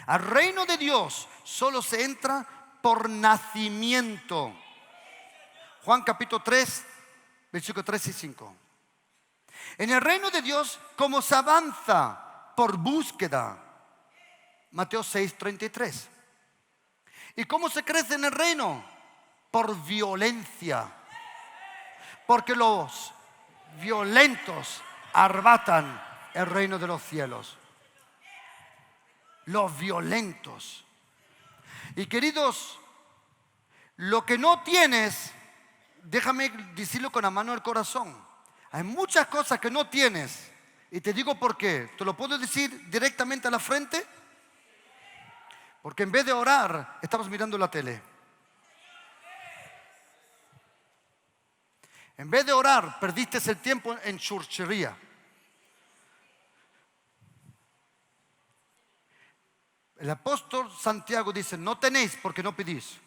al reino de Dios solo se entra por nacimiento. Juan capítulo 3, versículos 3 y 5. En el reino de Dios, ¿cómo se avanza? Por búsqueda. Mateo 6, 33. ¿Y cómo se crece en el reino? Por violencia. Porque los violentos arrebatan el reino de los cielos. Los violentos. Y queridos, lo que no tienes, déjame decirlo con la mano del corazón. Hay muchas cosas que no tienes. Y te digo por qué. ¿Te lo puedo decir directamente a la frente? Porque en vez de orar, estamos mirando la tele. En vez de orar, perdiste el tiempo en churchería. El apóstol Santiago dice, no tenéis porque no pedís.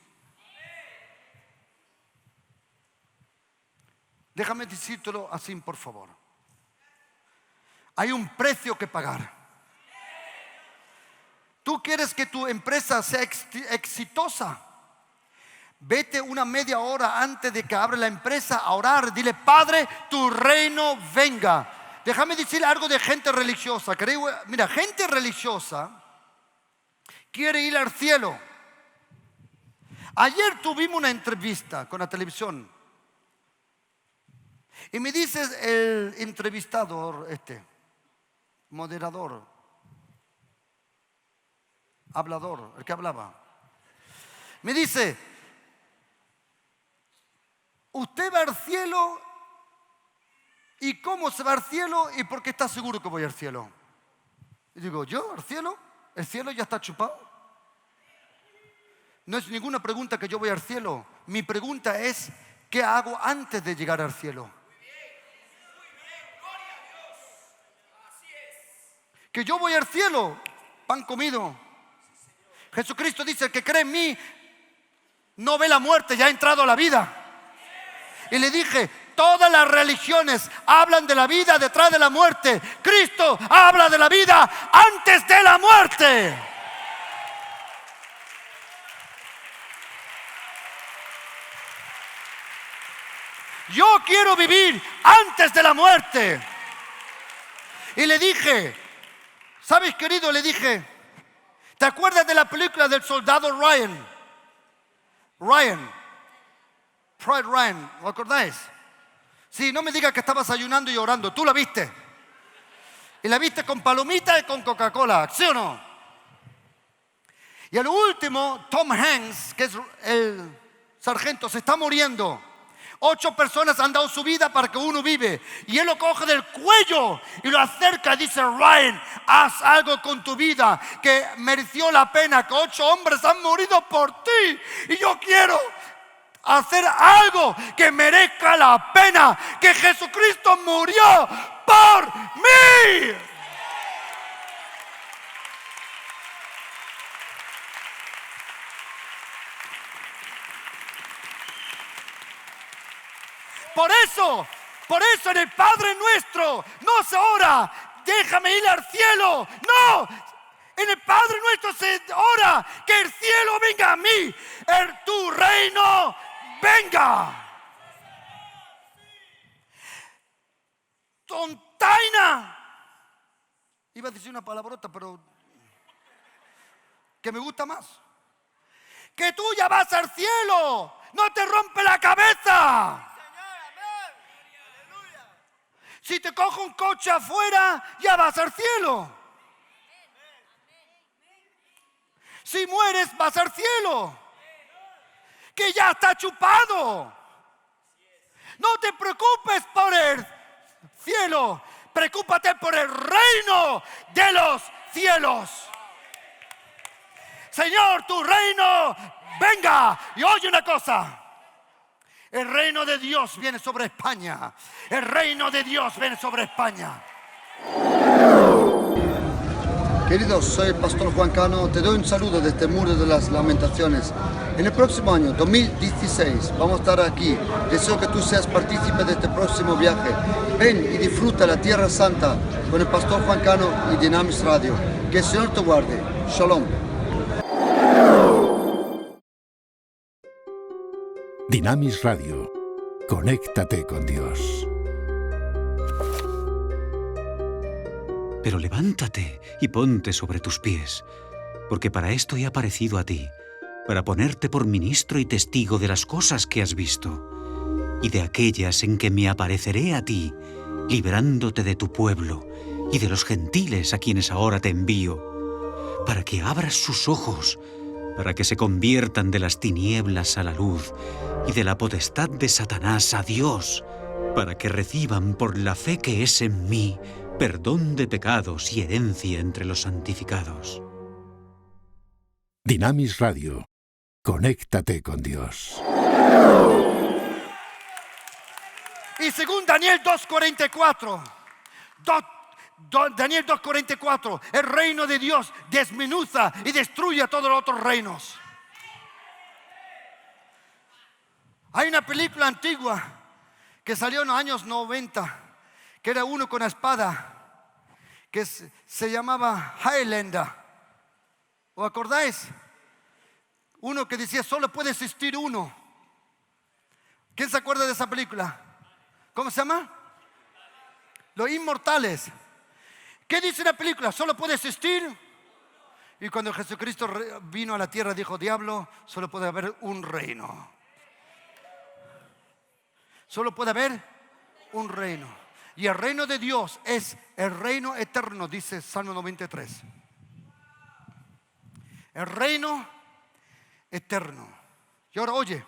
Déjame decírtelo así, por favor. Hay un precio que pagar. Tú quieres que tu empresa sea exitosa. Vete una media hora antes de que abra la empresa a orar. Dile, Padre, tu reino venga. Déjame decir algo de gente religiosa. Mira, gente religiosa quiere ir al cielo. Ayer tuvimos una entrevista con la televisión. Y me dice el entrevistador, moderador, hablador, el que hablaba. Me dice, ¿usted va al cielo? ¿Y cómo se va al cielo? ¿Y por qué está seguro que voy al cielo? Y digo, ¿yo al cielo? ¿El cielo ya está chupado? No es ninguna pregunta que yo voy al cielo. Mi pregunta es, ¿qué hago antes de llegar al cielo? Que yo voy al cielo, pan comido. Jesucristo dice, el que cree en mí no ve la muerte, ya ha entrado a la vida. Y le dije, todas las religiones hablan de la vida detrás de la muerte. Cristo habla de la vida antes de la muerte. Yo quiero vivir antes de la muerte. Y le dije, ¿sabes, querido? Le dije, ¿te acuerdas de la película del soldado Ryan? Pride Ryan, ¿lo acordáis? Sí, no me digas que estabas ayunando y orando. ¿Tú la viste? Y la viste con palomita y con Coca-Cola, ¿sí o no? Y el último, Tom Hanks, que es el sargento, se está muriendo. 8 personas han dado su vida para que uno vive. Y él lo coge del cuello y lo acerca y dice: Ryan, haz algo con tu vida que mereció la pena, que 8 hombres han morido por ti. Y yo quiero hacer algo que merezca la pena, que Jesucristo murió por mí. Por eso en el Padre Nuestro no se ora: déjame ir al cielo. No, en el Padre Nuestro se ora: que el cielo venga a mí, tu reino venga. Tontaina. Iba a decir una palabrota, pero que me gusta más. Que tú ya vas al cielo, no te rompe la cabeza. Si te coge un coche afuera, ya vas al cielo. Si mueres, vas al cielo. Que ya está chupado. No te preocupes por el cielo, preocúpate por el reino de los cielos. Señor, tu reino venga. Y oye una cosa: el reino de Dios viene sobre España. El reino de Dios viene sobre España. Queridos, soy el pastor Juan Cano. Te doy un saludo desde el Muro de las Lamentaciones. En el próximo año, 2016, vamos a estar aquí. Deseo que tú seas partícipe de este próximo viaje. Ven y disfruta la Tierra Santa con el pastor Juan Cano y Dynamis Radio. Que el Señor te guarde. Shalom. Dynamis Radio. Conéctate con Dios. Pero levántate y ponte sobre tus pies, porque para esto he aparecido a ti, para ponerte por ministro y testigo de las cosas que has visto, y de aquellas en que me apareceré a ti, librándote de tu pueblo y de los gentiles a quienes ahora te envío, para que abras sus ojos, para que se conviertan de las tinieblas a la luz y de la potestad de Satanás a Dios, para que reciban por la fe que es en mí perdón de pecados y herencia entre los santificados. Dynamis Radio. Conéctate con Dios. Y según Daniel 2:44, Daniel 2:44, el reino de Dios desmenuza y destruye a todos los otros reinos. Hay una película antigua que salió en los años 90, que era uno con la espada, que se llamaba Highlander. ¿Os acordáis? Uno que decía: solo puede existir uno. ¿Quién se acuerda de esa película? ¿Cómo se llama? Los Inmortales. ¿Qué dice la película? Solo puede existir. Y cuando Jesucristo vino a la tierra, dijo: diablo, solo puede haber un reino. Solo puede haber un reino. Y el reino de Dios es el reino eterno, dice Salmo 93. El reino eterno. Y ahora oye,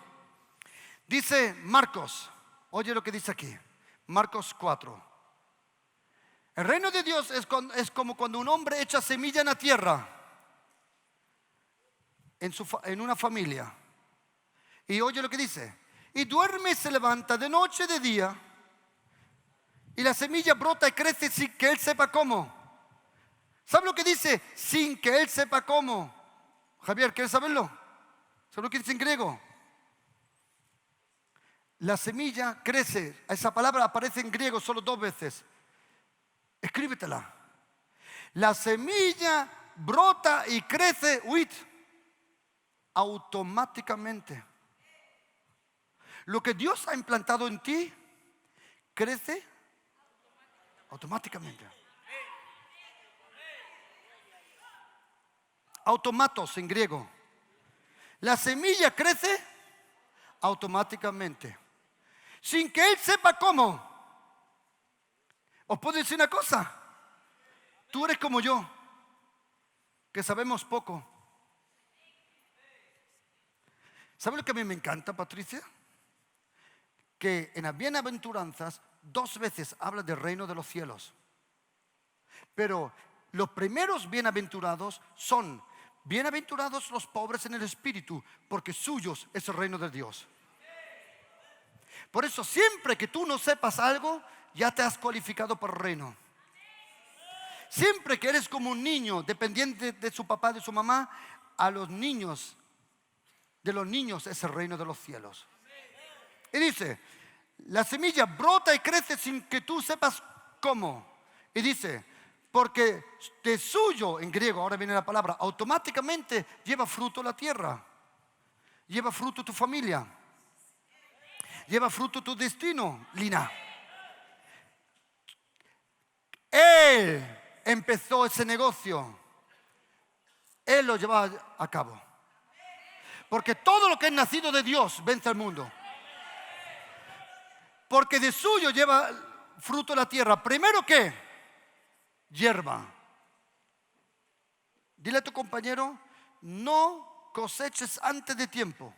dice Marcos, oye lo que dice aquí, Marcos 4. El reino de Dios es como cuando un hombre echa semilla en la tierra, en una familia. Y oye lo que dice: y duerme y se levanta de noche y de día, y la semilla brota y crece sin que él sepa cómo. ¿Sabe lo que dice? Sin que él sepa cómo. Javier, ¿quieres saberlo? ¿Sabe lo que dice en griego? La semilla crece. Esa palabra aparece en griego solo 2 veces. Escríbetela. La semilla brota y crece, automáticamente. Lo que Dios ha implantado en ti crece automáticamente. Automatos en griego. La semilla crece automáticamente, sin que él sepa cómo. Os puedo decir una cosa: tú eres como yo, que sabemos poco. ¿Sabe lo que a mí me encanta, Patricia? Que en las bienaventuranzas 2 veces habla del reino de los cielos. Pero los primeros bienaventurados son bienaventurados los pobres en el espíritu, porque suyos es el reino de Dios. Por eso siempre que tú no sepas algo, ya te has cualificado para el reino. Siempre que eres como un niño dependiente de su papá, de su mamá, a los niños, de los niños es el reino de los cielos. Y dice, la semilla brota y crece sin que tú sepas cómo. Y dice, porque de suyo, en griego, ahora viene la palabra, automáticamente lleva fruto la tierra. Lleva fruto tu familia. Lleva fruto tu destino, Lina. Él empezó ese negocio. Él lo lleva a cabo. Porque todo lo que es nacido de Dios vence al mundo. Porque de suyo lleva fruto la tierra. Primero, ¿qué? Hierba. Dile a tu compañero, no coseches antes de tiempo.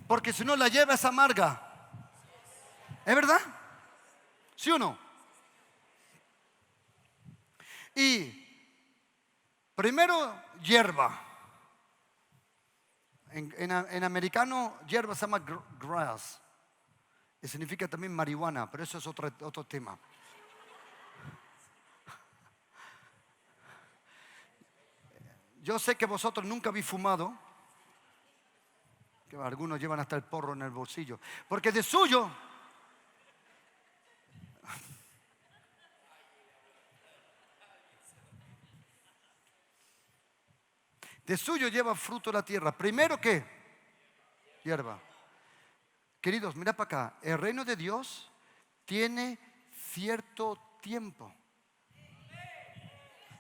Porque si no, la hierba es amarga. ¿Es verdad? ¿Sí o no? Y primero, hierba. En americano, hierba se llama grass. Y significa también marihuana, pero eso es otro tema. Yo sé que vosotros nunca habéis fumado, que algunos llevan hasta el porro en el bolsillo, porque de suyo lleva fruto la tierra. Primero, ¿qué? Hierba. Queridos, mira para acá. El reino de Dios tiene cierto tiempo.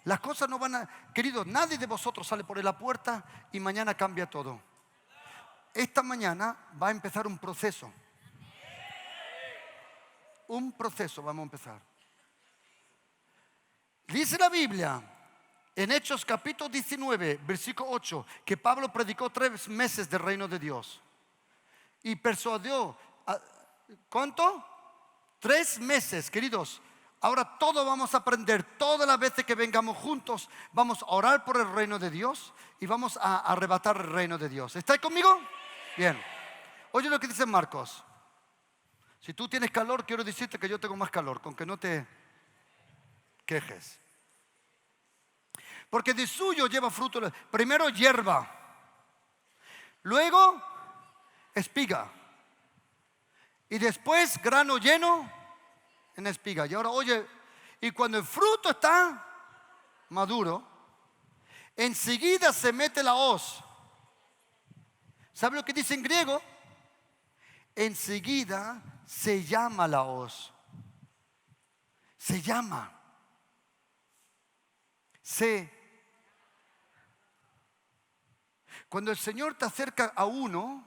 Las cosas no van a... Queridos, nadie de vosotros sale por la puerta y mañana cambia todo. Esta mañana va a empezar un proceso. Un proceso vamos a empezar. Dice la Biblia en Hechos capítulo 19, versículo 8, que Pablo predicó 3 meses del reino de Dios. Y persuadió, ¿cuánto? 3 meses, queridos. Ahora todos vamos a aprender, todas las veces que vengamos juntos, vamos a orar por el reino de Dios y vamos a arrebatar el reino de Dios. ¿Estáis conmigo? Bien. Oye lo que dice Marcos. Si tú tienes calor, quiero decirte que yo tengo más calor, con que no te quejes. Porque de suyo lleva fruto. Primero hierba, luego espiga y después grano lleno en espiga. Y ahora oye, y cuando el fruto está maduro, enseguida se mete la hoz. ¿Sabe lo que dice en griego? Enseguida se llama la hoz. Se llama. Cuando el Señor te acerca a uno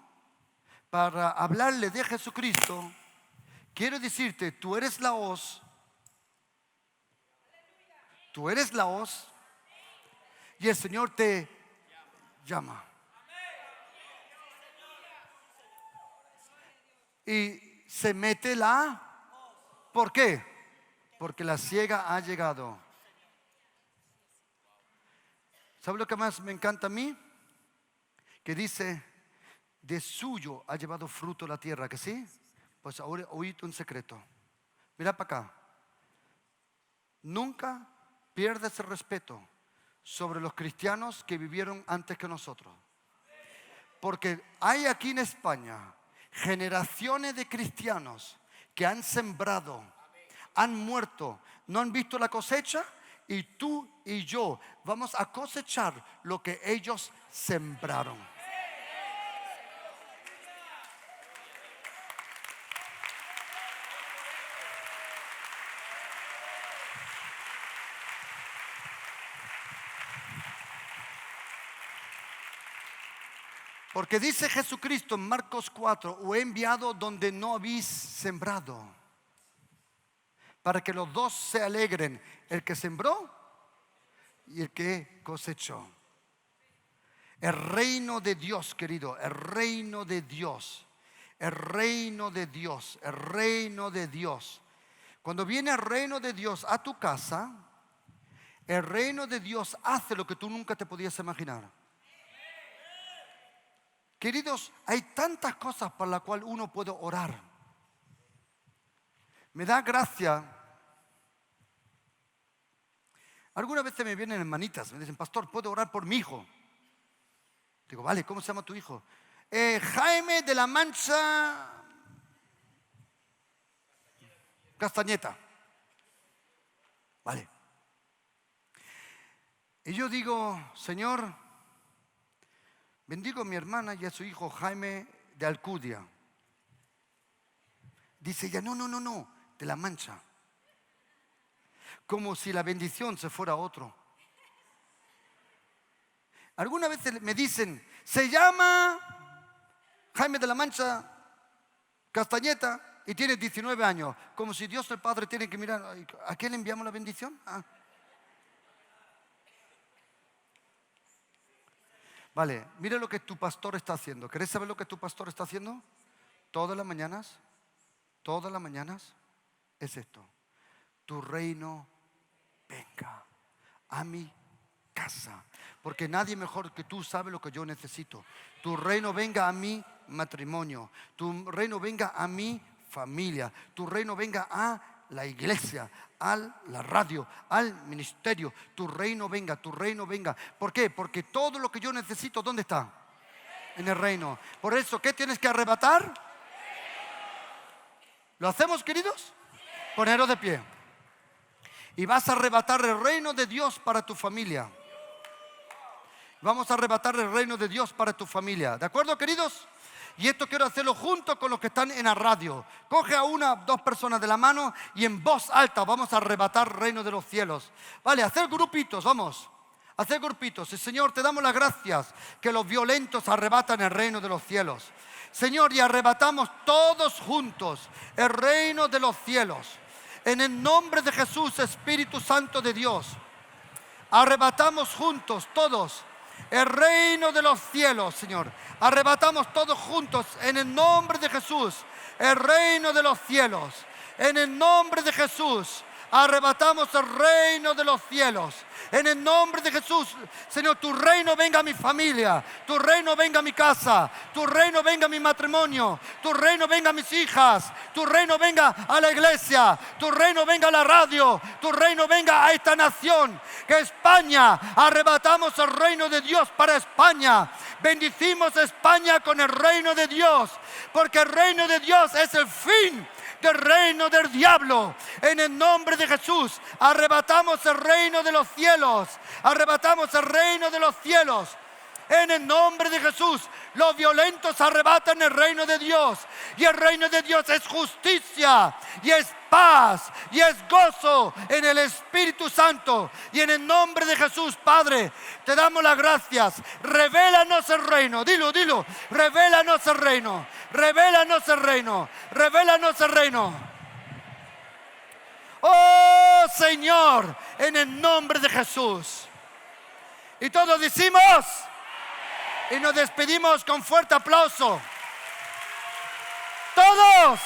para hablarle de Jesucristo, quiero decirte, tú eres la hoz. Tú eres la hoz. Y el Señor te llama. Y se mete la... ¿Por qué? Porque la siega ha llegado. ¿Sabe lo que más me encanta a mí? Que dice, de suyo ha llevado fruto la tierra, ¿que sí? Pues ahora oíd un secreto. Mira para acá. Nunca pierdas el respeto sobre los cristianos que vivieron antes que nosotros. Porque hay aquí en España generaciones de cristianos que han sembrado, han muerto, no han visto la cosecha, y tú y yo vamos a cosechar lo que ellos sembraron. Porque dice Jesucristo en Marcos 4, os he enviado donde no habéis sembrado, para que los dos se alegren, el que sembró y el que cosechó. El reino de Dios, querido, el reino de Dios, el reino de Dios, el reino de Dios. Cuando viene el reino de Dios a tu casa, el reino de Dios hace lo que tú nunca te podías imaginar. Queridos, hay tantas cosas por las cuales uno puede orar. Me da gracia. Algunas veces me vienen hermanitas, me dicen, pastor, ¿puedo orar por mi hijo? Digo, vale, ¿cómo se llama tu hijo? Jaime de la Mancha Castañeta. Vale. Y yo digo, Señor, bendigo a mi hermana y a su hijo Jaime de Alcudia. Dice ella, no, de la Mancha. Como si la bendición se fuera a otro. Algunas veces me dicen, se llama Jaime de la Mancha Castañeta y tiene 19 años. Como si Dios el Padre tiene que mirar, ¿a quién le enviamos la bendición? Vale, mira lo que tu pastor está haciendo. ¿Querés saber lo que tu pastor está haciendo? Todas las mañanas es esto. Tu reino venga a mi casa, porque nadie mejor que tú sabe lo que yo necesito. Tu reino venga a mi matrimonio, tu reino venga a mi familia, tu reino venga a la iglesia, a la radio, al ministerio. Tu reino venga. ¿Por qué? Porque todo lo que yo necesito, ¿dónde está? En el reino. Por eso, ¿qué tienes que arrebatar? ¿Lo hacemos, queridos? Poneros de pie. Y vas a arrebatar el reino de Dios para tu familia. Vamos a arrebatar el reino de Dios para tu familia. ¿De acuerdo, queridos? Y esto quiero hacerlo junto con los que están en la radio. Coge a dos personas de la mano y en voz alta vamos a arrebatar el reino de los cielos. Vale, hacer grupitos, vamos. Hacer grupitos. Y Señor, te damos las gracias que los violentos arrebatan el reino de los cielos. Señor, y arrebatamos todos juntos el reino de los cielos. En el nombre de Jesús, Espíritu Santo de Dios, arrebatamos juntos todos el reino de los cielos, Señor. Arrebatamos todos juntos en el nombre de Jesús el reino de los cielos. En el nombre de Jesús arrebatamos el reino de los cielos. En el nombre de Jesús, Señor, tu reino venga a mi familia, tu reino venga a mi casa, tu reino venga a mi matrimonio, tu reino venga a mis hijas, tu reino venga a la iglesia, tu reino venga a la radio, tu reino venga a esta nación, que España, arrebatamos el reino de Dios para España. Bendicimos a España con el reino de Dios, porque el reino de Dios es el fin del reino del diablo. En el nombre de Jesús arrebatamos el reino de los cielos. Arrebatamos el reino de los cielos. En el nombre de Jesús, los violentos arrebatan el reino de Dios. Y el reino de Dios es justicia, y es paz, y es gozo en el Espíritu Santo. Y en el nombre de Jesús, Padre, te damos las gracias. Revélanos el reino. Dilo. Revélanos el reino. Revélanos el reino. Revélanos el reino. Oh Señor, en el nombre de Jesús. Y todos decimos... Y nos despedimos con fuerte aplauso. Todos.